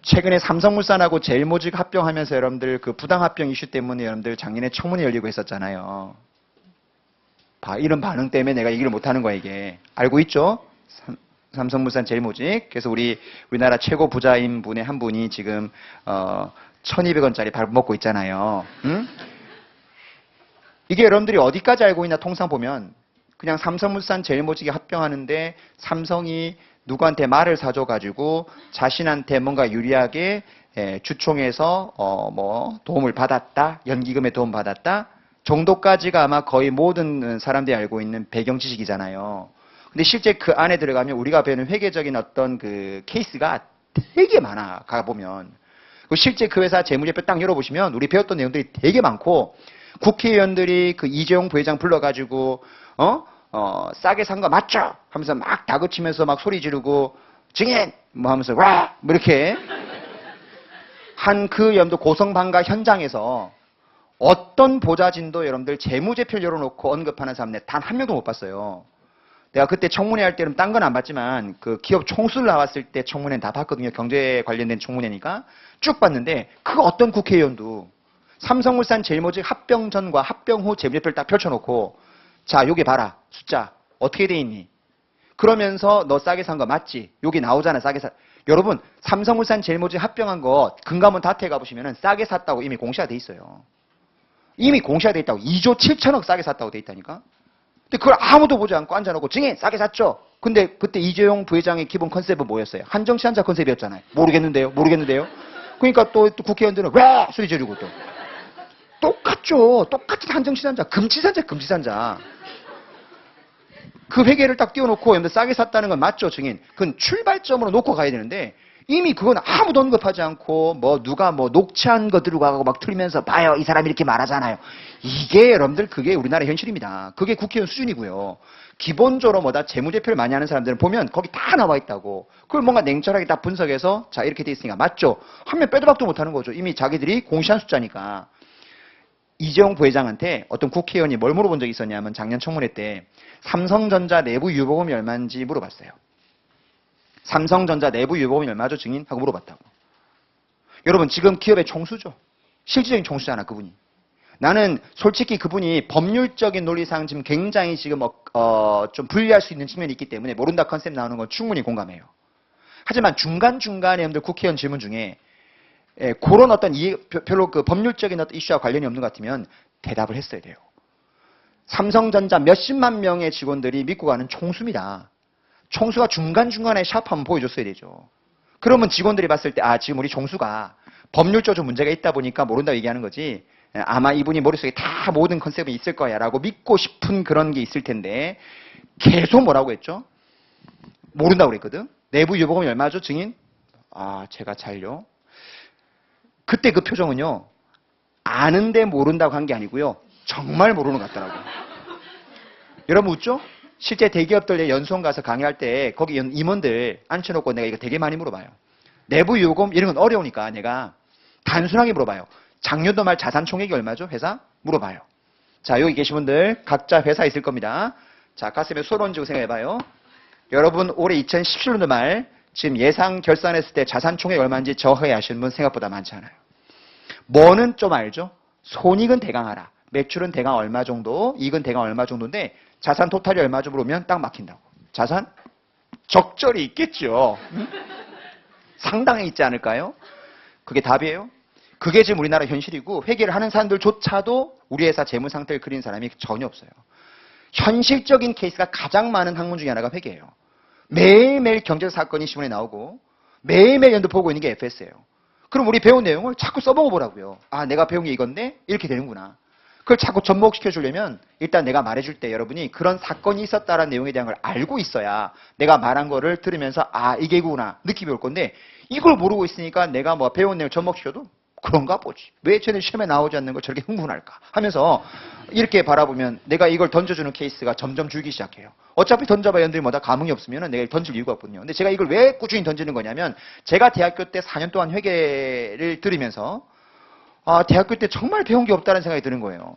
최근에 삼성물산하고 제일모직 합병하면서 여러분들 그 부당합병 이슈 때문에 여러분들 작년에 청문회 열리고 있었잖아요. 이런 반응 때문에 내가 얘기를 못하는 거야, 이게. 알고 있죠? 삼성물산 제일모직. 그래서 우리나라 최고 부자인 분의 한 분이 지금 1,200원짜리 밥 먹고 있잖아요. 응? 이게 여러분들이 어디까지 알고 있나 통상 보면 그냥 삼성물산 제일모직이 합병하는데 삼성이 누구한테 말을 사줘가지고 자신한테 뭔가 유리하게 주총에서 뭐 도움을 받았다, 연기금에 도움 받았다 정도까지가 아마 거의 모든 사람들이 알고 있는 배경 지식이잖아요. 근데 실제 그 안에 들어가면 우리가 배우는 회계적인 어떤 그 케이스가 되게 많아 가보면. 실제 그 회사 재무제표 딱 열어보시면 우리 배웠던 내용들이 되게 많고 국회의원들이 그 이재용 부회장 불러가지고 싸게 산 거 맞죠? 하면서 막 다그치면서 막 소리 지르고 증인! 뭐 하면서 와! 뭐 이렇게 한 그 여러분들 고성방가 현장에서 어떤 보좌진도 여러분들 재무제표를 열어놓고 언급하는 사람 단 한 명도 못 봤어요. 내가 그때 청문회 할 때는 딴 건 안 봤지만 그 기업 총수를 나왔을 때 청문회는 다 봤거든요. 경제 관련된 청문회니까 쭉 봤는데 그 어떤 국회의원도 삼성물산 제일모직 합병 전과 합병 후 재무제표를 딱 펼쳐놓고 자 여기 봐라 숫자 어떻게 돼 있니? 그러면서 너 싸게 산 거 맞지? 여기 나오잖아 싸게 사. 여러분 삼성물산 제일모직 합병한 거 금감원 다트에 가보시면 싸게 샀다고 이미 공시가 돼 있어요. 이미 공시가 돼 있다고 2조 7천억 싸게 샀다고 돼 있다니까. 근데 그걸 아무도 보지 않고 앉아놓고 증인 싸게 샀죠. 근데 그때 이재용 부회장의 기본 컨셉은 뭐였어요? 한정치 한자 컨셉이었잖아요. 모르겠는데요. 그러니까 또 국회의원들은 왜 소리 지르고 또 똑같죠. 똑같은 한정치 한자 금치산자. 그 회계를 딱 띄워놓고 여러분들 싸게 샀다는 건 맞죠, 증인? 그건 출발점으로 놓고 가야 되는데 이미 그건 아무도 언급하지 않고 뭐 누가 뭐 녹취한 거 들고 가고 막 틀면서 봐요 이 사람이 이렇게 말하잖아요. 이게 여러분들 그게 우리나라 현실입니다. 그게 국회의원 수준이고요. 기본적으로 뭐다 재무제표를 많이 하는 사람들은 보면 거기 다 나와 있다고. 그걸 뭔가 냉철하게 딱 분석해서 자 이렇게 돼 있으니까 맞죠. 하면 빼도 박도 못하는 거죠. 이미 자기들이 공시한 숫자니까. 이재용 부회장한테 어떤 국회의원이 뭘 물어본 적이 있었냐면 작년 청문회 때 삼성전자 내부 유보금이 얼마인지 물어봤어요. 삼성전자 내부 유보금이 얼마죠 증인? 하고 물어봤다고. 여러분 지금 기업의 총수죠. 실질적인 총수잖아 그분이. 나는 솔직히 그분이 법률적인 논리상 지금 굉장히 지금 좀 불리할 수 있는 측면이 있기 때문에 모른다 컨셉 나오는 건 충분히 공감해요. 하지만 중간중간에 여러분들 국회의원 질문 중에 그런 어떤 별로 그 법률적인 어떤 이슈와 관련이 없는 것 같으면 대답을 했어야 돼요. 삼성전자 몇십만 명의 직원들이 믿고 가는 총수입니다. 총수가 중간중간에 샵 한번 보여줬어야 되죠. 그러면 직원들이 봤을 때 지금 우리 총수가 법률적으로 좀 문제가 있다 보니까 모른다고 얘기하는 거지 아마 이분이 머릿속에 다 모든 컨셉이 있을 거야 라고 믿고 싶은 그런 게 있을 텐데 계속 뭐라고 했죠? 모른다고 그랬거든. 내부 유보금이 얼마죠 증인? 제가 잘요. 그때 그 표정은요. 아는데 모른다고 한 게 아니고요. 정말 모르는 것 같더라고요. 여러분 웃죠? 실제 대기업들 연수원 가서 강의할 때 거기 임원들 앉혀놓고 내가 이거 되게 많이 물어봐요. 내부 유보금 이런 건 어려우니까 내가 단순하게 물어봐요. 작년도 말 자산 총액이 얼마죠? 회사? 물어봐요. 자 여기 계신 분들 각자 회사 있을 겁니다. 자 가슴에 손 얹고 생각해봐요. 여러분 올해 2017년도 말 지금 예상 결산했을 때 자산 총액 얼마인지 저해하시는 하시는 분 생각보다 많지 않아요. 뭐는 좀 알죠? 손익은 대강 알아. 매출은 대강 얼마 정도, 이익은 대강 얼마 정도인데 자산 토탈이 얼마죠 물으면 딱 막힌다고. 자산? 적절히 있겠죠. 상당히 있지 않을까요? 그게 답이에요. 그게 지금 우리나라 현실이고 회계를 하는 사람들조차도 우리 회사 재무 상태를 그리는 사람이 전혀 없어요. 현실적인 케이스가 가장 많은 학문 중에 하나가 회계예요. 매일매일 경제적 사건이 신문에 나오고 매일매일 연도 보고 있는 게 FS예요. 그럼 우리 배운 내용을 자꾸 써보고 보라고요. 내가 배운 게 이건데 이렇게 되는구나. 그걸 자꾸 접목시켜 주려면 일단 내가 말해줄 때 여러분이 그런 사건이 있었다라는 내용에 대한 걸 알고 있어야 내가 말한 거를 들으면서 이게 이구나 느낌이 올 건데 이걸 모르고 있으니까 내가 뭐 배운 내용을 접목시켜도 그런가 보지. 왜 쟤네 시험에 나오지 않는 걸 저렇게 흥분할까 하면서 이렇게 바라보면 내가 이걸 던져주는 케이스가 점점 줄기 시작해요. 어차피 던져봐야 얘들이 뭐다 감흥이 없으면 내가 던질 이유가 없거든요. 근데 제가 이걸 왜 꾸준히 던지는 거냐면 제가 대학교 때 4년 동안 회계를 들으면서 대학교 때 정말 배운 게 없다는 생각이 드는 거예요.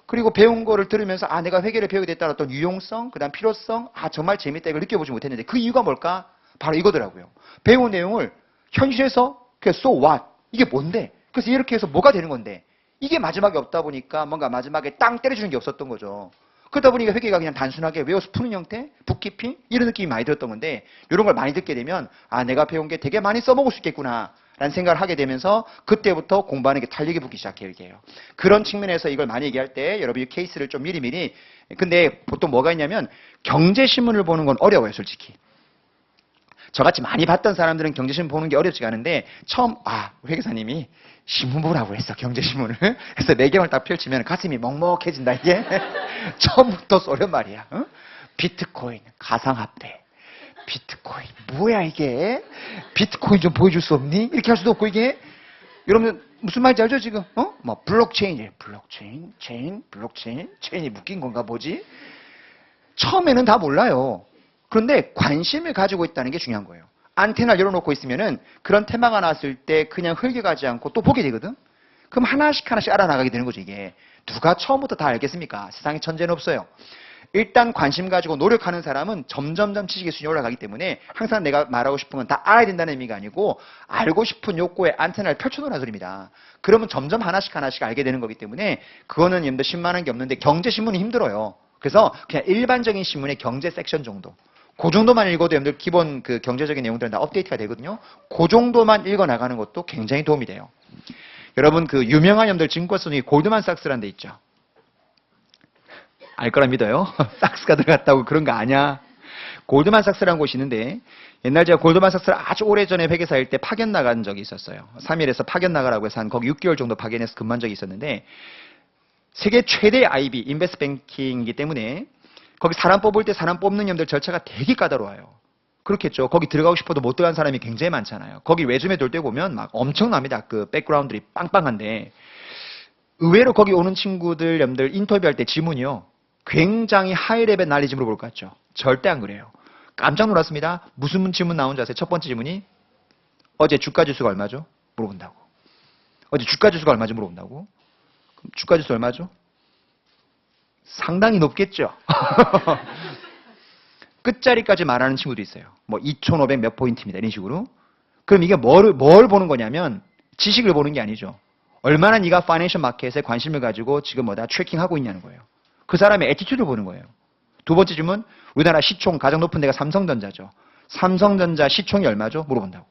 그리고 배운 거를 들으면서 내가 회계를 배우게 됐다는 어떤 유용성, 그다음 필요성, 정말 재밌다 이걸 느껴보지 못했는데 그 이유가 뭘까? 바로 이거더라고요. 배운 내용을 현실에서 그냥 so what? 이게 뭔데? 그래서 이렇게 해서 뭐가 되는 건데? 이게 마지막에 없다 보니까 뭔가 마지막에 땅 때려주는 게 없었던 거죠. 그러다 보니까 회계가 그냥 단순하게 외워서 푸는 형태, 북키핑 이런 느낌이 많이 들었던 건데 이런 걸 많이 듣게 되면 내가 배운 게 되게 많이 써먹을 수 있겠구나 라는 생각을 하게 되면서 그때부터 공부하는 게 탄력이 붙기 시작해요. 이게요. 그런 측면에서 이걸 많이 얘기할 때 여러분이 케이스를 좀 미리미리 근데 보통 뭐가 있냐면 경제신문을 보는 건 어려워요. 솔직히. 저같이 많이 봤던 사람들은 경제신문 보는 게 어렵지가 않은데 처음 회계사님이 신문 보라고 했어. 경제신문을. 그래서 내경을 딱 펼치면 가슴이 먹먹해진다. 이게 처음부터 쏘련 말이야. 어? 비트코인, 가상화폐. 비트코인 뭐야 이게? 비트코인 좀 보여줄 수 없니? 이렇게 할 수도 없고 이게 여러분 무슨 말인지 알죠 지금? 뭐 블록체인이 블록체인 체인이 묶인 건가 뭐지? 처음에는 다 몰라요. 그런데 관심을 가지고 있다는 게 중요한 거예요. 안테나를 열어놓고 있으면은 그런 테마가 나왔을 때 그냥 흘겨가지 않고 또 보게 되거든? 그럼 하나씩 알아나가게 되는 거죠, 이게. 누가 처음부터 다 알겠습니까? 세상에 천재는 없어요. 일단 관심 가지고 노력하는 사람은 점점점 지식의 수준이 올라가기 때문에 항상 내가 말하고 싶은 건 다 알아야 된다는 의미가 아니고 알고 싶은 욕구에 안테나를 펼쳐놓으라는 소리입니다. 그러면 점점 하나씩 알게 되는 거기 때문에 그거는 여러분들 신만한 게 없는데 경제신문이 힘들어요. 그래서 그냥 일반적인 신문의 경제 섹션 정도. 그 정도만 읽어도 여러분들 기본 그 경제적인 내용들은 다 업데이트가 되거든요. 그 정도만 읽어 나가는 것도 굉장히 도움이 돼요. 여러분 그 유명한 여러분들 증권사 중에 골드만삭스라는 데 있죠. 알 거라 믿어요. 삭스가 들어갔다고 그런 거 아니야. 골드만삭스라는 곳이 있는데 옛날 제가 골드만삭스를 아주 오래전에 회계사일 때 파견 나간 적이 있었어요. 3일에서 파견 나가라고 해서 한 거기 6개월 정도 파견해서 근무한 적이 있었는데 세계 최대 IB, 인베스트 뱅킹이기 때문에 거기 사람 뽑을 때 사람 뽑는 놈들 절차가 되게 까다로워요. 그렇겠죠. 거기 들어가고 싶어도 못 들어간 사람이 굉장히 많잖아요. 거기 레주메 돌 때 보면 막 엄청납니다. 그 백그라운드들이 빵빵한데 의외로 거기 오는 친구들, 여러분들 인터뷰할 때 지문이요. 굉장히 하이레벨 날리지 물어볼 것 같죠. 절대 안 그래요. 깜짝 놀랐습니다. 무슨 질문 나온 줄 아세요? 첫 번째 질문이 어제 주가지수가 얼마죠? 물어본다고. 어제 주가지수가 얼마죠? 물어본다고. 그럼 주가지수 얼마죠? 상당히 높겠죠. 끝자리까지 말하는 친구도 있어요. 뭐 2,500 몇 포인트입니다. 이런 식으로. 그럼 이게 뭘 보는 거냐면 지식을 보는 게 아니죠. 얼마나 네가 파이낸셜 마켓에 관심을 가지고 지금 트래킹하고 있냐는 거예요. 그 사람의 애티튜드를 보는 거예요. 두 번째 질문, 우리나라 시총 가장 높은 데가 삼성전자죠. 삼성전자 시총이 얼마죠? 물어본다고.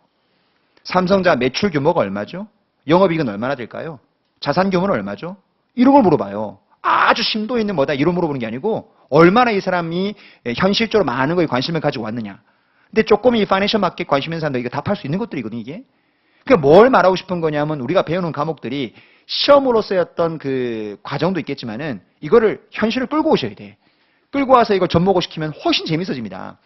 삼성전자 매출 규모가 얼마죠? 영업이익은 얼마나 될까요? 자산 규모는 얼마죠? 이런 걸 물어봐요. 아주 심도 있는 이런 물어보는 게 아니고 얼마나 이 사람이 현실적으로 많은 거에 관심을 가지고 왔느냐. 근데 조금 이 파이낸셜 마켓 관심 있는 사람도 이거 답할 수 있는 것들이거든요, 이게. 그러니까 뭘 말하고 싶은 거냐면 우리가 배우는 과목들이 시험으로서의 어떤 그 과정도 있겠지만은 이거를 현실을 끌고 오셔야 돼. 끌고 와서 이걸 접목을 시키면 훨씬 재밌어집니다.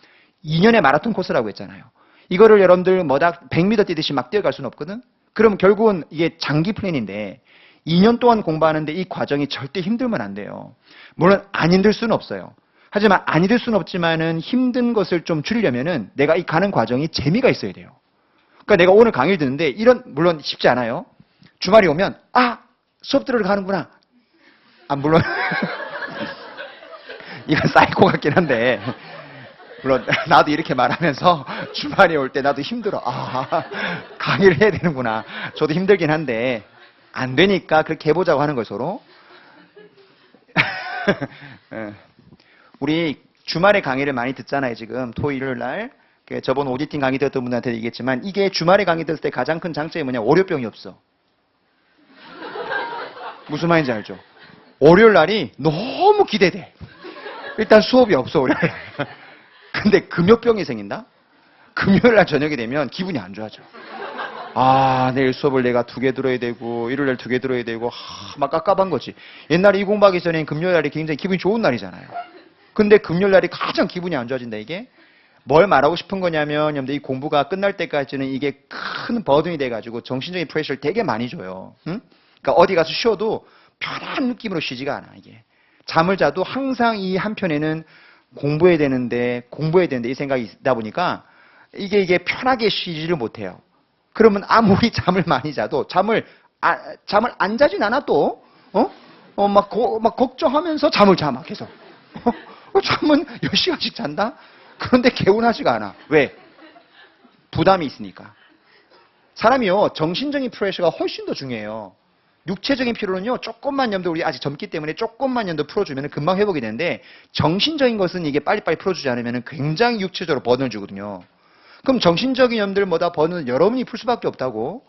2년의 마라톤 코스라고 했잖아요. 이거를 여러분들 100m 뛰듯이 막 뛰어갈 수는 없거든? 그럼 결국은 이게 장기 플랜인데 2년 동안 공부하는데 이 과정이 절대 힘들면 안 돼요. 물론 안 힘들 수는 없어요. 하지만 안 힘들 수는 없지만은 힘든 것을 좀 줄이려면은 내가 이 가는 과정이 재미가 있어야 돼요. 그러니까 내가 오늘 강의를 듣는데 물론 쉽지 않아요. 주말이 오면 수업 들어가는구나. 물론 이건 사이코 같긴 한데 물론 나도 이렇게 말하면서 주말이 올 때 나도 힘들어. 강의를 해야 되는구나. 저도 힘들긴 한데 안 되니까 그렇게 해보자고 하는 거예요, 서로. 우리 주말에 강의를 많이 듣잖아요, 지금. 토요일, 일요일 날. 저번 오디팅 강의 들었던 분한테 얘기했지만 이게 주말에 강의 들을 때 가장 큰 장점이 뭐냐? 월요병이 없어. 무슨 말인지 알죠? 월요일 날이 너무 기대돼. 일단 수업이 없어, 월요일 날. 근데 금요병이 생긴다? 금요일 날 저녁이 되면 기분이 안 좋아져. 내일 수업을 내가 2개 들어야 되고, 일요일 날 2개 들어야 되고, 막 깝깝한 거지. 옛날에 이 공부하기 전엔 금요일 날이 굉장히 기분이 좋은 날이잖아요. 근데 금요일 날이 가장 기분이 안 좋아진다, 이게. 뭘 말하고 싶은 거냐면 여러분들 이 공부가 끝날 때까지는 이게 큰 버든이 돼가지고 정신적인 프레셔를 되게 많이 줘요. 응? 그러니까 어디 가서 쉬어도 편한 느낌으로 쉬지가 않아 이게. 잠을 자도 항상 이 한편에는 공부해야 되는데 이 생각이 있다 보니까 이게 편하게 쉬지를 못해요. 그러면 아무리 잠을 많이 자도 잠을 안 자진 않아도 막 걱정하면서 잠을 자 막 계속. 잠은 10시간씩 잔다? 그런데 개운하지가 않아. 왜? 부담이 있으니까. 사람이요, 정신적인 프레셔가 훨씬 더 중요해요. 육체적인 피로는요, 조금만 염도 우리 아직 젊기 때문에 조금만 염도 풀어주면 금방 회복이 되는데, 정신적인 것은 이게 빨리빨리 풀어주지 않으면 굉장히 육체적으로 버든을 주거든요. 그럼 정신적인 염들보다 버든은 여러분이 풀 수밖에 없다고?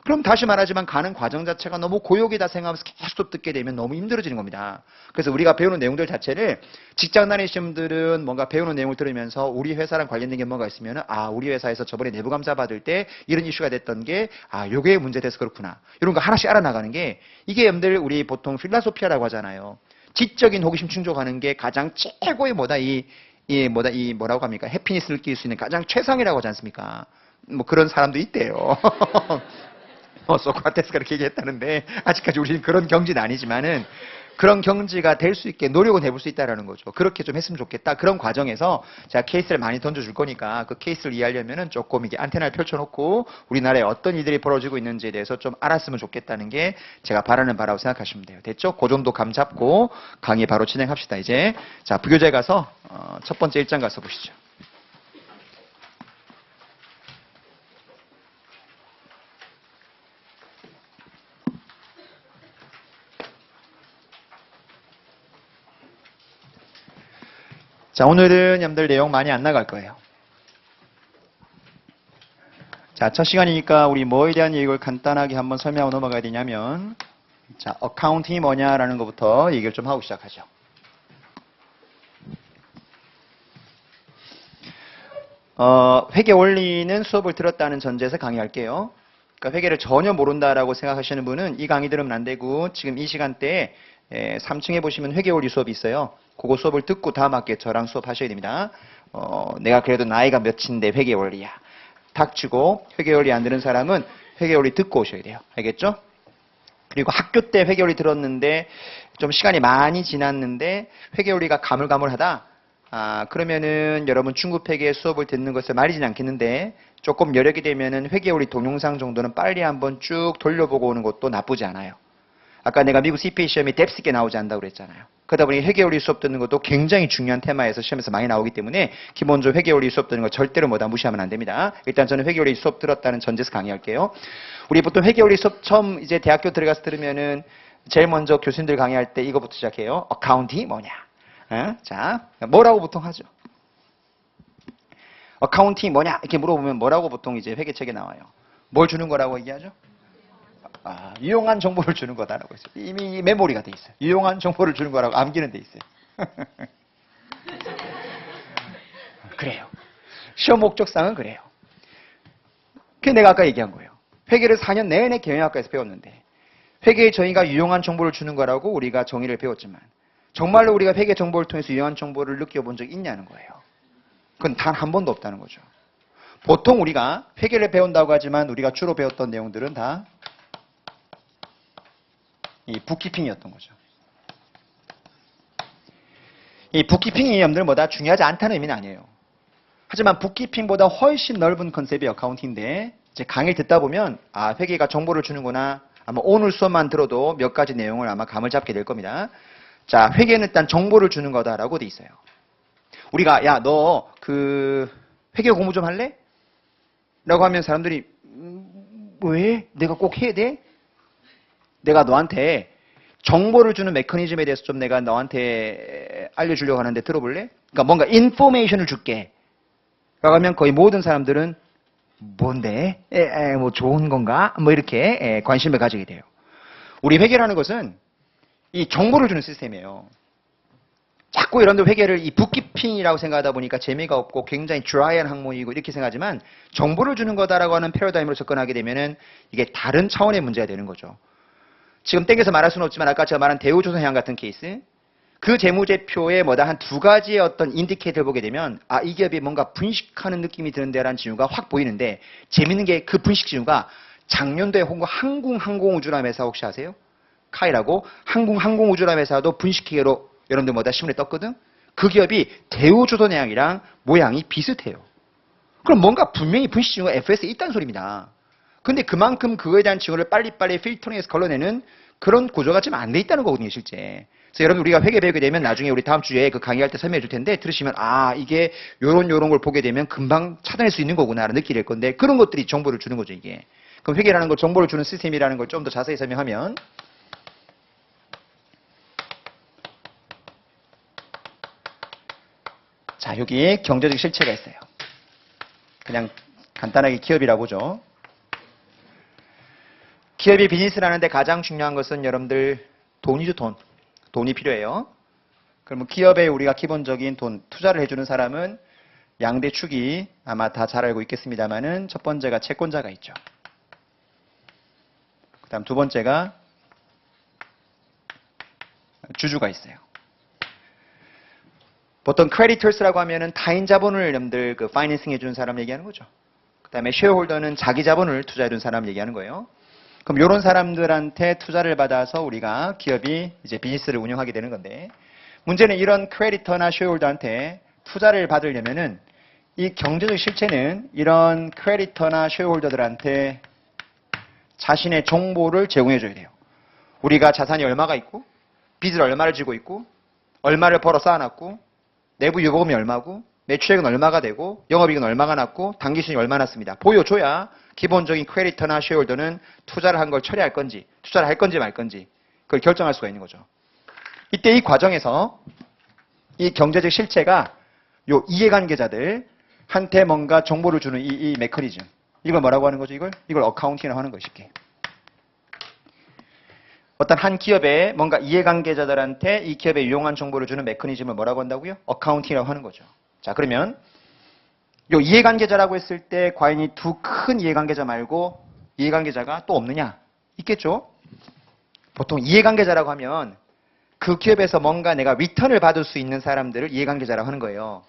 그럼 다시 말하지만 가는 과정 자체가 너무 고역이다 생각하면서 계속 수업 듣게 되면 너무 힘들어지는 겁니다. 그래서 우리가 배우는 내용들 자체를 직장 다니시는 분들은 뭔가 배우는 내용을 들으면서 우리 회사랑 관련된 게 뭐가 있으면 우리 회사에서 저번에 내부 감사 받을 때 이런 이슈가 됐던 게 요게 문제돼서 그렇구나. 이런 거 하나씩 알아나가는 게 이게 여러분들 우리 보통 필라소피아라고 하잖아요. 지적인 호기심 충족하는 게 가장 최고의 뭐라고 합니까? 해피니스를 느낄 수 있는 가장 최상이라고 하지 않습니까? 뭐 그런 사람도 있대요. 소크라테스가 그렇게 얘기했다는데 아직까지 우리는 그런 경지는 아니지만은 그런 경지가 될 수 있게 노력은 해볼 수 있다라는 거죠. 그렇게 좀 했으면 좋겠다. 그런 과정에서 제가 케이스를 많이 던져줄 거니까 그 케이스를 이해하려면은 조금 이게 안테나를 펼쳐놓고 우리나라에 어떤 일들이 벌어지고 있는지에 대해서 좀 알았으면 좋겠다는 게 제가 바라는 바라고 생각하시면 돼요. 됐죠? 그 정도 감 잡고 강의 바로 진행합시다. 이제 자 부교재 가서 첫 번째 1장 가서 보시죠. 자, 오늘은 여러분들 내용 많이 안 나갈 거예요. 자, 첫 시간이니까 우리 뭐에 대한 얘기를 간단하게 한번 설명하고 넘어가야 되냐면, 자, 어카운팅이 뭐냐라는 것부터 얘기를 좀 하고 시작하죠. 회계 원리는 수업을 들었다는 전제에서 강의할게요. 그러니까 회계를 전혀 모른다라고 생각하시는 분은 이 강의 들으면 안 되고, 지금 이 시간대에 3층에 보시면 회계 원리 수업이 있어요. 그거 수업을 듣고 다음 학기에 저랑 수업하셔야 됩니다. 내가 그래도 나이가 몇인데 회계 원리야. 닥치고 회계 원리 안 들은 사람은 회계 원리 듣고 오셔야 돼요. 알겠죠? 그리고 학교 때 회계 원리 들었는데 좀 시간이 많이 지났는데 회계 원리가 가물가물하다. 그러면은 여러분 중급 회계 수업을 듣는 것을 말이진 않겠는데 조금 여력이 되면은 회계 원리 동영상 정도는 빨리 한번 쭉 돌려보고 오는 것도 나쁘지 않아요. 아까 내가 미국 CPA 시험에 뎁스 있게 나오지 않는다고 그랬잖아요. 그러다 보니 회계원리 수업 듣는 것도 굉장히 중요한 테마에서 시험에서 많이 나오기 때문에 기본적으로 회계원리 수업 듣는 거 절대로 뭐다 무시하면 안 됩니다. 일단 저는 회계원리 수업 들었다는 전제에서 강의할게요. 우리 보통 회계원리 수업 처음 이제 대학교 들어가서 들으면은 제일 먼저 교수님들 강의할 때 이거부터 시작해요. 어카운팅이 뭐냐? 자, 뭐라고 보통 하죠? 어카운팅이 뭐냐? 이렇게 물어보면 뭐라고 보통 이제 회계책에 나와요. 뭘 주는 거라고 얘기하죠? 유용한 정보를 주는 거다라고 했어요. 이미 메모리가 돼 있어요. 유용한 정보를 주는 거라고 암기는 돼 있어요. 그래요. 시험 목적상은 그래요. 그게 내가 아까 얘기한 거예요. 회계를 4년 내내 경영학과에서 배웠는데 회계에 저희가 유용한 정보를 주는 거라고 우리가 정의를 배웠지만 정말로 우리가 회계 정보를 통해서 유용한 정보를 느껴본 적이 있냐는 거예요. 그건 단 한 번도 없다는 거죠. 보통 우리가 회계를 배운다고 하지만 우리가 주로 배웠던 내용들은 다 이 북키핑이었던 거죠. 이 북키핑이 여러분들 뭐다 중요하지 않다는 의미는 아니에요. 하지만 북키핑보다 훨씬 넓은 컨셉이 어카운팅인데 이제 강의를 듣다 보면 회계가 정보를 주는구나. 아마 오늘 수업만 들어도 몇 가지 내용을 아마 감을 잡게 될 겁니다. 자, 회계는 일단 정보를 주는 거다라고 돼 있어요. 우리가 야, 너 그 회계 공부 좀 할래? 라고 하면 사람들이 왜? 내가 꼭 해야 돼? 내가 너한테 정보를 주는 메커니즘에 대해서 좀 내가 너한테 알려주려고 하는데 들어볼래? 그러니까 뭔가 인포메이션을 줄게. 라고 하면 거의 모든 사람들은 뭔데? 뭐 좋은 건가? 뭐 이렇게 관심을 가지게 돼요. 우리 회계라는 것은 이 정보를 주는 시스템이에요. 자꾸 여러분들 회계를 이 북키핑이라고 생각하다 보니까 재미가 없고 굉장히 드라이한 학문이고 이렇게 생각하지만 정보를 주는 거다라고 하는 패러다임으로 접근하게 되면은 이게 다른 차원의 문제가 되는 거죠. 지금 땡겨서 말할 수는 없지만 아까 제가 말한 대우조선해양 같은 케이스 그 재무제표에 뭐다 한 두 가지의 어떤 인디케이터를 보게 되면 아, 이 기업이 뭔가 분식하는 느낌이 드는데라는 징후가 확 보이는데 재밌는 게 그 분식 징후가 작년도에 홍보 항공우주람 회사 혹시 아세요? 카이라고 항공우주람 회사도 분식회계로 여러분들 뭐다 신문에 떴거든? 그 기업이 대우조선해양이랑 모양이 비슷해요. 그럼 뭔가 분명히 분식 징후가 FS에 있다는 소리입니다. 근데 그만큼 그거에 대한 징후를 빨리빨리 필터링해서 걸러내는 그런 구조가 지금 안 돼 있다는 거거든요, 실제. 그래서 여러분 우리가 회계 배우게 되면 나중에 우리 다음 주에 그 강의할 때 설명해 줄 텐데 들으시면 아, 이게 요런 걸 보게 되면 금방 찾아낼 수 있는 거구나라는 느끼게 될 건데 그런 것들이 정보를 주는 거죠, 이게. 그럼 회계라는 걸 정보를 주는 시스템이라는 걸 좀 더 자세히 설명하면 자, 여기 경제적 실체가 있어요. 그냥 간단하게 기업이라고 보죠. 기업이 비즈니스를 하는데 가장 중요한 것은 여러분들 돈이죠, 돈. 돈이 필요해요. 그러면 기업에 우리가 기본적인 돈, 투자를 해주는 사람은 양대 축이 아마 다 잘 알고 있겠습니다만은 첫 번째가 채권자가 있죠. 그 다음 두 번째가 주주가 있어요. 보통 creditors라고 하면은 타인 자본을 여러분들 그 파이낸싱 해주는 사람 얘기하는 거죠. 그 다음에 쉐어홀더는 자기 자본을 투자해주는 사람 얘기하는 거예요. 그럼 이런 사람들한테 투자를 받아서 우리가 기업이 이제 비즈니스를 운영하게 되는 건데 문제는 이런 크레디터나 쉐어홀더한테 투자를 받으려면은 이 경제적 실체는 이런 크레디터나 쉐어홀더들한테 자신의 정보를 제공해 줘야 돼요. 우리가 자산이 얼마가 있고 빚을 얼마를 지고 있고 얼마를 벌어 쌓아놨고 내부 유보금이 얼마고 매출액은 얼마가 되고 영업이익은 얼마가 났고 당기순이 얼마나 났습니다. 보여줘야 기본적인 크레디터나 쉐어홀더는 투자를 한 걸 처리할 건지 투자를 할 건지 말 건지 그걸 결정할 수가 있는 거죠. 이때 이 과정에서 이 경제적 실체가 요 이해관계자들한테 뭔가 정보를 주는 이 메커니즘 이걸 뭐라고 하는 거죠? 이걸 어카운팅이라고 하는 거 쉽게. 어떤 한 기업에 뭔가 이해관계자들한테 이 기업에 유용한 정보를 주는 메커니즘을 뭐라고 한다고요? 어카운팅이라고 하는 거죠. 자, 그러면 요 이해관계자라고 했을 때 과연 이 두 큰 이해관계자 말고 이해관계자가 또 없느냐? 있겠죠? 보통 이해관계자라고 하면 그 기업에서 뭔가 내가 리턴을 받을 수 있는 사람들을 이해관계자라고 하는 거예요.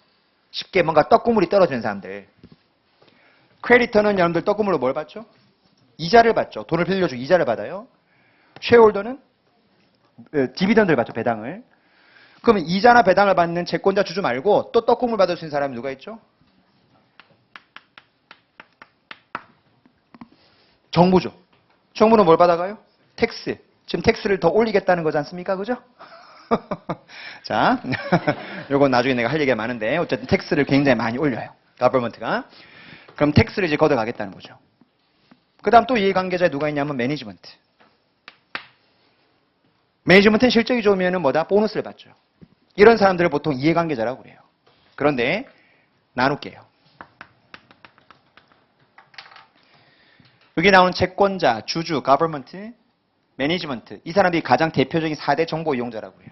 쉽게 뭔가 떡고물이 떨어지는 사람들. 크레디터는 여러분들 떡고물로 뭘 받죠? 이자를 받죠. 돈을 빌려주고 이자를 받아요. 쉐어홀더는 디비던드를 받죠. 배당을. 그러면 이자나 배당을 받는 채권자 주주 말고 또 떡고물 받을 수 있는 사람이 누가 있죠? 정부죠. 정부는 뭘 받아가요? 텍스. 지금 텍스를 더 올리겠다는 거지 않습니까? 그죠? 자, 요건 나중에 내가 할 얘기가 많은데 어쨌든 텍스를 굉장히 많이 올려요. 가버먼트가. 그럼 텍스를 이제 걷어가겠다는 거죠. 그 다음 또 이해관계자에 누가 있냐면 매니지먼트. 매니지먼트는 실적이 좋으면 뭐다? 보너스를 받죠. 이런 사람들을 보통 이해관계자라고 그래요. 그런데 나눌게요. 여기 나오는 채권자, 주주, 가버먼트, 매니지먼트. 이 사람들이 가장 대표적인 4대 정보 이용자라고 해요.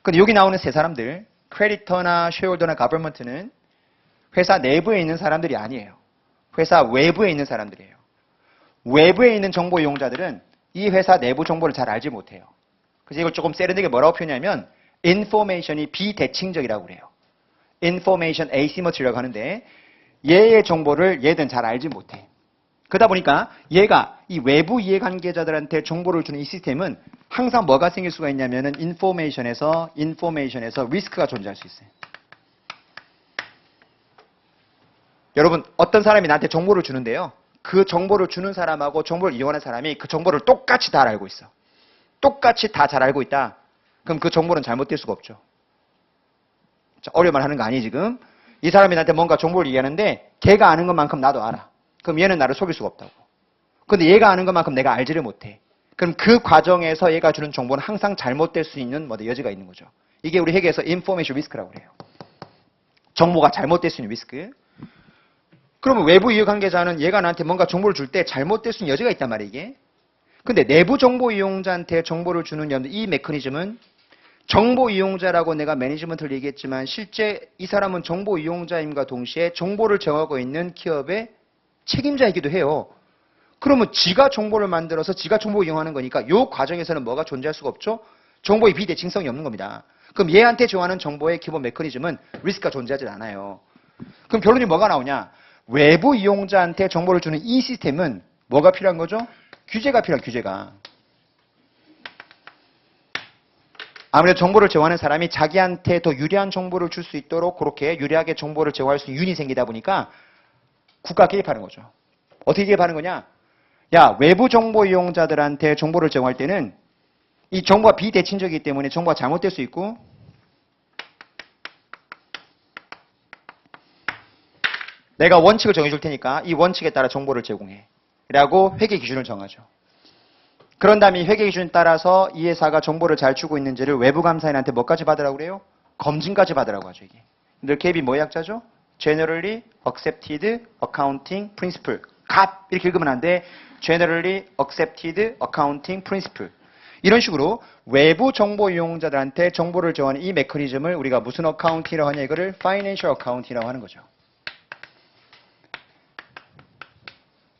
근데 여기 나오는 세 사람들, 크레디터나 쉐어홀더나 가버먼트는 회사 내부에 있는 사람들이 아니에요. 회사 외부에 있는 사람들이에요. 외부에 있는 정보 이용자들은 이 회사 내부 정보를 잘 알지 못해요. 그래서 이걸 조금 세련되게 뭐라고 표현하냐면 information이 비대칭적이라고 그래요. information asymmetry라고 하는데 얘의 정보를 얘들은 잘 알지 못해. 그러다 보니까 얘가 이 외부 이해관계자들한테 정보를 주는 이 시스템은 항상 뭐가 생길 수가 있냐면은 information에서 리스크가 존재할 수 있어요. 여러분 어떤 사람이 나한테 정보를 주는데요. 그 정보를 주는 사람하고 정보를 이용하는 사람이 그 정보를 똑같이 다 알고 있어. 똑같이 다 잘 알고 있다. 그럼 그 정보는 잘못될 수가 없죠. 자, 어려운 말 하는 거 아니지 지금. 이 사람이 나한테 뭔가 정보를 얘기하는데 걔가 아는 것만큼 나도 알아. 그럼 얘는 나를 속일 수가 없다고. 근데 얘가 아는 것만큼 내가 알지를 못해. 그럼 그 과정에서 얘가 주는 정보는 항상 잘못될 수 있는 여지가 있는 거죠. 이게 우리 회계에서 information risk라고 그래요. 정보가 잘못될 수 있는 리스크. 그러면 외부 이해관계자는 얘가 나한테 뭔가 정보를 줄 때 잘못될 수 있는 여지가 있단 말이에요, 이게. 근데 내부 정보 이용자한테 정보를 주는 이 메커니즘은 정보 이용자라고 내가 매니지먼트를 얘기했지만 실제 이 사람은 정보 이용자임과 동시에 정보를 정하고 있는 기업의 책임자이기도 해요. 그러면 지가 정보를 만들어서 지가 정보 이용하는 거니까 이 과정에서는 뭐가 존재할 수가 없죠? 정보의 비대칭성이 없는 겁니다. 그럼 얘한테 제공하는 정보의 기본 메커니즘은 리스크가 존재하지 않아요. 그럼 결론이 뭐가 나오냐? 외부 이용자한테 정보를 주는 이 시스템은 뭐가 필요한 거죠? 규제가 필요한 규제가. 아무래도 정보를 제공하는 사람이 자기한테 더 유리한 정보를 줄 수 있도록 그렇게 유리하게 정보를 제공할 수 있는 윤이 생기다 보니까 국가가 개입하는 거죠. 어떻게 개입하는 거냐? 야, 외부 정보 이용자들한테 정보를 제공할 때는 이 정보가 비대칭적이기 때문에 정보가 잘못될 수 있고 내가 원칙을 정해줄 테니까 이 원칙에 따라 정보를 제공해 라고 회계 기준을 정하죠. 그런 다음에 이 회계 기준에 따라서 이 회사가 정보를 잘 주고 있는지를 외부 감사인한테 뭐까지 받으라고 그래요? 검증까지 받으라고 하죠. 이게. 늘 갭이 뭐의 약자죠? Generally Accepted Accounting Principle. 값 이렇게 읽으면 안 돼. Generally Accepted Accounting Principle. 이런 식으로 외부 정보 이용자들한테 정보를 제공하는 이 메커니즘을 우리가 무슨 어카운팅이라고 하냐? 이거를 Financial Accounting이라고 하는 거죠.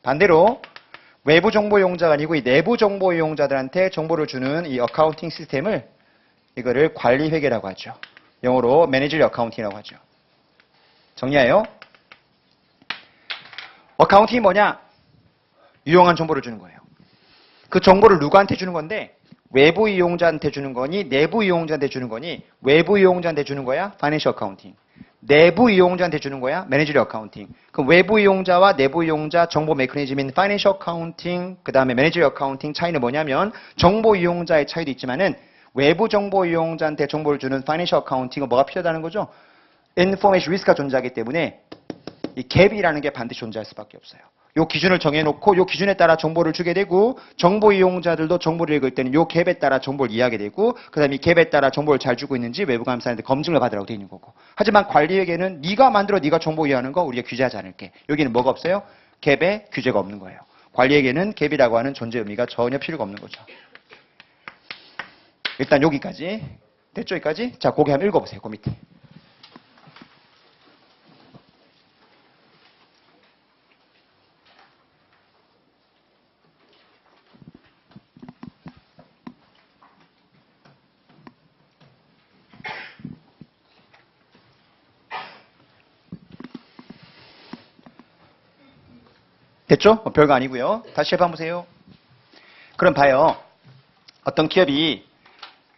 반대로 외부 정보 이용자가 아니고 이 내부 정보 이용자들한테 정보를 주는 이 어카운팅 시스템을 이거를 관리 회계라고 하죠. 영어로 Managerial Accounting이라고 하죠. 정리해요. 어카운팅이 뭐냐? 유용한 정보를 주는 거예요. 그 정보를 누구한테 주는 건데 외부 이용자한테 주는 거니 내부 이용자한테 주는 거니 외부 이용자한테 주는 거야? Financial Accounting. 내부 이용자한테 주는 거야? Managerial Accounting. 그럼 외부 이용자와 내부 이용자 정보 메커니즘인 Financial Accounting, 그 다음에 Managerial Accounting 차이는 뭐냐면 정보 이용자의 차이도 있지만은 외부 정보 이용자한테 정보를 주는 Financial Accounting은 뭐가 필요하다는 거죠? Information Risk가 존재하기 때문에 이 갭이라는 게 반드시 존재할 수밖에 없어요. 요 기준을 정해놓고 요 기준에 따라 정보를 주게 되고 정보 이용자들도 정보를 읽을 때는 요 갭에 따라 정보를 이해하게 되고 그 다음에 이 갭에 따라 정보를 잘 주고 있는지 외부 감사한테 검증을 받으라고 되어 있는 거고. 하지만 관리에게는 네가 만들어 네가 정보 이해하는 거 우리가 규제하지 않을게. 여기는 뭐가 없어요? 갭에 규제가 없는 거예요. 관리에게는 갭이라고 하는 존재 의미가 전혀 필요가 없는 거죠. 일단 여기까지. 됐죠? 여기까지? 자, 고개 한번 읽어보세요. 그 밑에. 됐죠? 별거 아니고요. 다시 해봐 보세요. 그럼 봐요. 어떤 기업이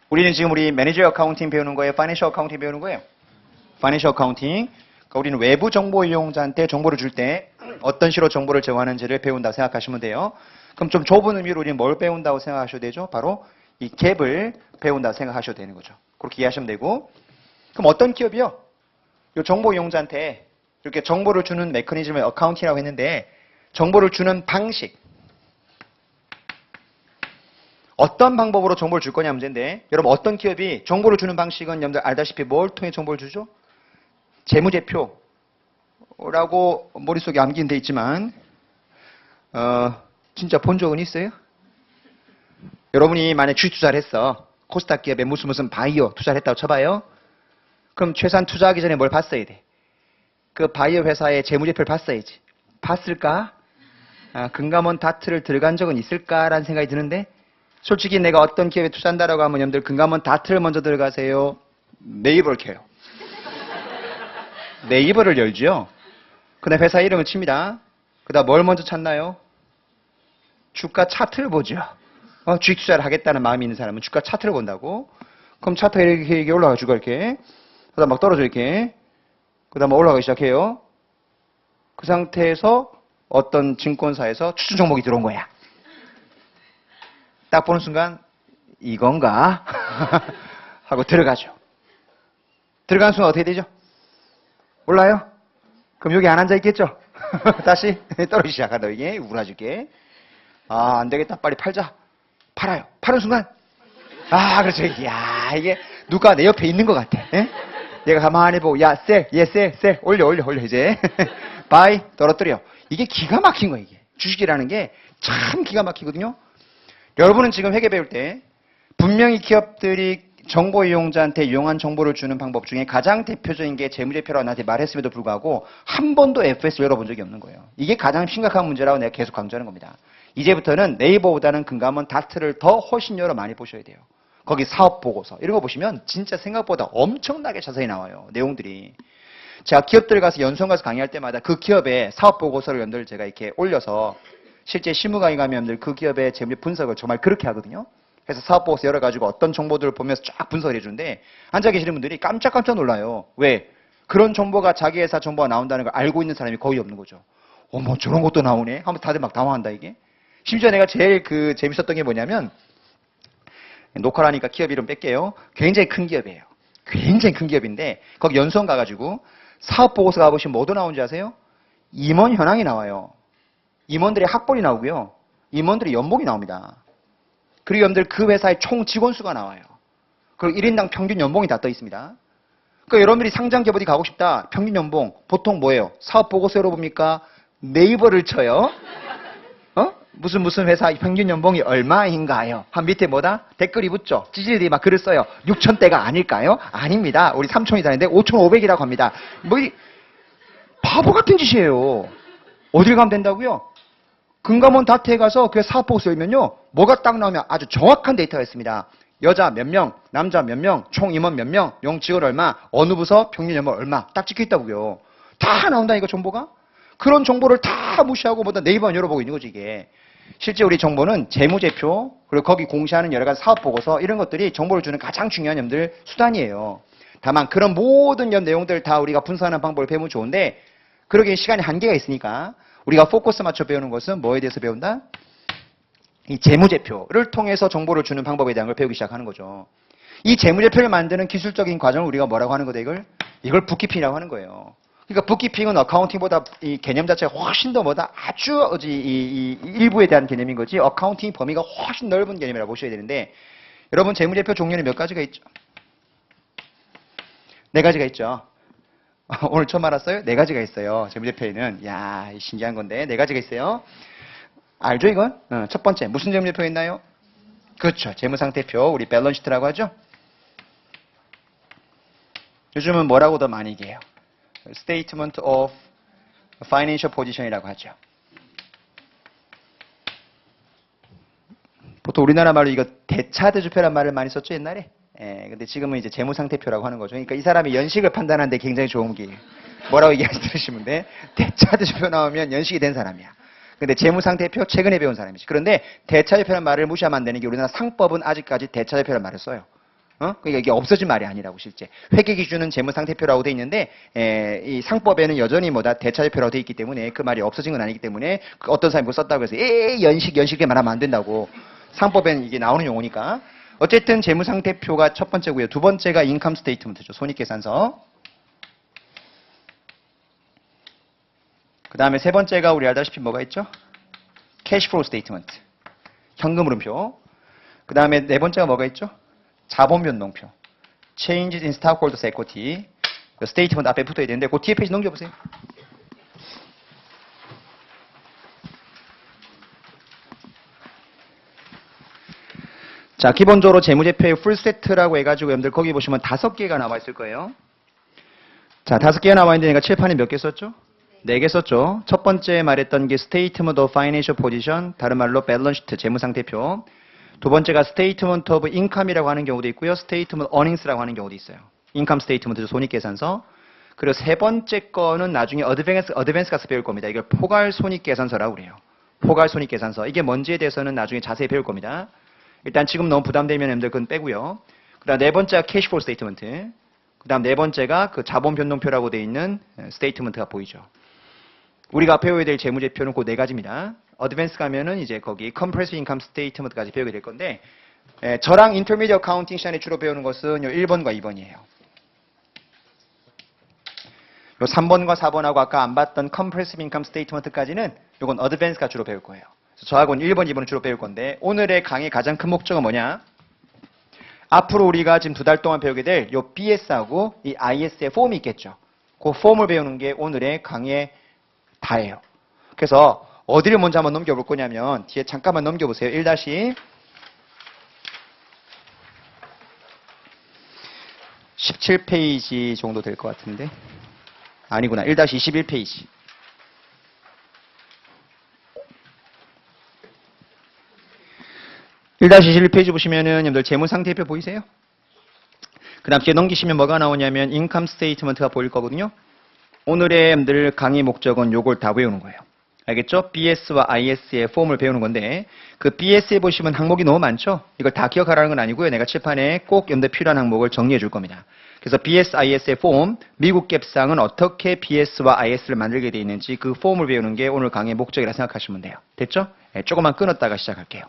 우리는 지금 우리 매니저 어카운팅 배우는 거예요? 파이낸셜 어카운팅 배우는 거예요? 파이낸셜 어카운팅. 그러니까 우리는 외부 정보 이용자한테 정보를 줄 때 어떤 식으로 정보를 제공하는지를 배운다고 생각하시면 돼요. 그럼 좀 좁은 의미로 우리는 뭘 배운다고 생각하셔도 되죠? 바로 이 갭을 배운다고 생각하셔도 되는 거죠. 그렇게 이해하시면 되고. 그럼 어떤 기업이요? 이 정보 이용자한테 이렇게 정보를 주는 메커니즘을 어카운팅이라고 했는데 정보를 주는 방식. 어떤 방법으로 정보를 줄 거냐 문제인데 여러분 어떤 기업이 정보를 주는 방식은 여러분들 알다시피 뭘 통해 정보를 주죠? 재무제표라고 머릿속에 암기는 돼 있지만 진짜 본 적은 있어요? 여러분이 만약 주식 투자를 했어. 코스닥 기업에 무슨 바이오 투자를 했다고 쳐봐요. 그럼 최소한 투자하기 전에 뭘 봤어야 돼? 그 바이오 회사의 재무제표를 봤어야지. 봤을까? 금감원 다트를 들어간 적은 있을까라는 생각이 드는데 솔직히 내가 어떤 기업에 투자한다라고 하면 여러분들 금감원 다트를 먼저 들어가세요. 네이버를 켜요. 네이버를 열죠. 그다음 회사 이름을 칩니다. 그다음 뭘 먼저 찾나요? 주가 차트를 보죠. 주식 투자를 하겠다는 마음이 있는 사람은 주가 차트를 본다고. 그럼 차트가 이렇게 올라가 주가 이렇게. 그다음 막 떨어져 이렇게. 그다음 올라가기 시작해요. 그 상태에서 어떤 증권사에서 추천 종목이 들어온 거야. 딱 보는 순간 이건가? 하고 들어가죠. 들어가는 순간 어떻게 되죠? 몰라요? 그럼 여기 안 앉아 있겠죠? 다시 떨어지기 시작한다. 이게 우울해질게. 안 되겠다. 빨리 팔자. 팔아요. 파는 순간 그렇죠. 이게 누가 내 옆에 있는 것 같아. 에? 얘가 가만히 보고 셀 올려 이제 바이 떨어뜨려. 이게 기가 막힌 거예요. 이게 주식이라는 게 참 기가 막히거든요. 여러분은 지금 회계 배울 때 분명히 기업들이 정보 이용자한테 유용한 정보를 주는 방법 중에 가장 대표적인 게 재무제표라고 나한테 말했음에도 불구하고 한 번도 FS를 열어본 적이 없는 거예요. 이게 가장 심각한 문제라고 내가 계속 강조하는 겁니다. 이제부터는 네이버보다는 금감원 다트를 더 훨씬 열어 많이 보셔야 돼요. 거기 사업 보고서 이런 거 보시면 진짜 생각보다 엄청나게 자세히 나와요. 내용들이. 제가 기업들 가서 연수원 가서 강의할 때마다 그 기업의 사업 보고서를 여러분들 제가 이렇게 올려서 실제 실무 강의 가면 여러분들 그 기업의 재무 분석을 정말 그렇게 하거든요. 그래서 사업 보고서 열어가지고 어떤 정보들을 보면서 쫙 분석을 해주는데 앉아 계시는 분들이 깜짝깜짝 놀라요. 왜? 그런 정보가 자기 회사 정보가 나온다는 걸 알고 있는 사람이 거의 없는 거죠. 어머 저런 것도 나오네? 하면 다들 막 당황한다 이게. 심지어 내가 제일 그 재밌었던 게 뭐냐면 녹화를 하니까 기업 이름 뺄게요. 굉장히 큰 기업이에요. 굉장히 큰 기업인데 거기 연수원 가가지고 사업 보고서 가보시면 뭐도 나오는지 아세요? 임원 현황이 나와요. 임원들의 학벌이 나오고요. 임원들의 연봉이 나옵니다. 그리고 여러분들 그 회사의 총 직원 수가 나와요. 그리고 1인당 평균 연봉이 다 떠 있습니다. 그러니까 여러분들이 상장 기업 어디 가고 싶다. 평균 연봉 보통 뭐예요? 사업 보고서 열어봅니까? 네이버를 쳐요. 무슨 회사 평균 연봉이 얼마인가요? 한 밑에 뭐다? 댓글이 붙죠. 찌질들이 막 글을 써요. 6,000대가 아닐까요? 아닙니다. 우리 삼촌이 다니는데 5,500이라고 합니다. 뭐 이 바보 같은 짓이에요. 어딜 가면 된다고요? 금감원 다트에 가서 그 사업 보고서 열면요. 뭐가 딱 나오면 아주 정확한 데이터가 있습니다. 여자 몇 명, 남자 몇 명, 총 임원 몇 명, 용 직원 얼마, 어느 부서 평균 연봉 얼마 딱 찍혀 있다고요. 다 나온다 이거 정보가? 그런 정보를 다 무시하고 뭐다 네이버만 열어보고 있는 거지 이게. 실제 우리 정보는 재무제표 그리고 거기 공시하는 여러 가지 사업 보고서 이런 것들이 정보를 주는 가장 중요한 점들 수단이에요. 다만 그런 모든 내용들 다 우리가 분석하는 방법을 배우면 좋은데 그러기엔 시간이 한계가 있으니까 우리가 포커스 맞춰 배우는 것은 뭐에 대해서 배운다? 이 재무제표를 통해서 정보를 주는 방법에 대한 걸 배우기 시작하는 거죠. 이 재무제표를 만드는 기술적인 과정을 우리가 뭐라고 하는 거다 이걸 북키핑이라고 하는 거예요. 그러니까 북키핑은 어카운팅보다 이 개념 자체가 훨씬 더 뭐다 아주 이 일부에 대한 개념인 거지 어카운팅 범위가 훨씬 넓은 개념이라고 보셔야 되는데 여러분 재무제표 종류는 몇 가지가 있죠? 4가지가 있죠. 오늘 처음 알았어요? 4가지가 있어요. 재무제표에는. 야, 신기한 건데 4가지가 있어요. 알죠 이건? 첫 번째 무슨 재무제표가 있나요? 그렇죠. 재무상태표 우리 밸런시트라고 하죠. 요즘은 뭐라고 더 많이 얘기해요? Statement of Financial Position이라고 하죠. 보통 우리나라 말로 이거 대차대조표란 말을 많이 썼죠 옛날에. 근데 지금은 이제 재무상태표라고 하는 거죠. 그러니까 이 사람이 연식을 판단하는데 굉장히 좋은 게 뭐라고 얘기하는지 들으시면 돼. 대차대조표 나오면 연식이 된 사람이야. 근데 재무상태표 최근에 배운 사람이지. 그런데 대차대표란 말을 무시하면 안 되는 게 우리나라 상법은 아직까지 대차대표란 말을 써요. 그러니까 이게 없어진 말이 아니라고 실제. 회계 기준은 재무상태표라고 돼 있는데 이 상법에는 여전히 뭐다 대차대표라고 돼 있기 때문에 그 말이 없어진 건 아니기 때문에 어떤 사람이 그걸 썼다고 해서 연식에 말하면 안 된다고. 상법에는 이게 나오는 용어니까. 어쨌든 재무상태표가 첫 번째고요. 두 번째가 인컴 스테이트먼트죠. 손익계산서. 그 다음에 세 번째가 우리 알다시피 뭐가 있죠? 캐시플로우 스테이트먼트. 현금 흐름표. 그 다음에 네 번째가 뭐가 있죠? 자본 변동표. Changes in Stockholders Equity. 스테이트먼트 앞에 붙어야 되는데 그 뒤에 페이지 넘겨보세요. 자, 기본적으로 재무제표의 풀세트라고 해가지고 여러분들 거기 보시면 5개가 나와 있을 거예요. 자, 5개가 나와 있는데 내가 칠판에 몇 개 썼죠? 4개 썼죠. 첫 번째 말했던 게 Statement of Financial Position, 다른 말로 밸런시트, 재무상태표. 두 번째가 Statement of Income이라고 하는 경우도 있고요. Statement of Earnings라고 하는 경우도 있어요. Income Statement, 손익계산서. 그리고 세 번째 거는 나중에 어드밴스 가서 배울 겁니다. 이걸 포괄손익계산서라고 그래요. 포괄손익계산서. 이게 뭔지에 대해서는 나중에 자세히 배울 겁니다. 일단 지금 너무 부담되면 여러분들 그건 빼고요. 그 다음 네 번째가 캐시플로우 스테이트먼트. 그 다음 네 번째가 그 자본 변동표라고 되어 있는 스테이트먼트가 보이죠. 우리가 배워야 될 재무제표는 그 4가지입니다. 어드밴스 가면은 이제 거기 컴프레스 인컴 스테이트먼트까지 배우게 될 건데 저랑 인터미디어 어카운팅 시간에 주로 배우는 것은 요 1번과 2번이에요. 요 3번과 4번하고 아까 안 봤던 컴프레스 인컴 스테이트먼트까지는 요건 어드밴스가 주로 배울 거예요. 저하고는 1번, 2번을 주로 배울 건데 오늘의 강의 가장 큰 목적은 뭐냐? 앞으로 우리가 지금 2달 동안 배우게 될 요 BS하고 이 IS의 폼이 있겠죠. 그 폼을 배우는 게 오늘의 강의의 다예요. 그래서 어디를 먼저 한번 넘겨볼 거냐면 뒤에 잠깐만 넘겨보세요. 1-17페이지 정도 될 것 같은데 아니구나. 1-21페이지. 1-1페이지 보시면은 여러분들 재무상태표 보이세요? 그 다음 뒤에 넘기시면 뭐가 나오냐면 인컴 스테이트먼트가 보일 거거든요. 오늘의 여러분들 강의 목적은 요걸 다 외우는 거예요. 알겠죠? BS와 IS의 폼을 배우는 건데 그 BS에 보시면 항목이 너무 많죠? 이걸 다 기억하라는 건 아니고요. 내가 칠판에 꼭 여러분들 필요한 항목을 정리해 줄 겁니다. 그래서 BS, IS의 폼, 미국 갭상은 어떻게 BS와 IS를 만들게 되어 있는지 그 폼을 배우는 게 오늘 강의 목적이라 생각하시면 돼요. 됐죠? 네, 조금만 끊었다가 시작할게요.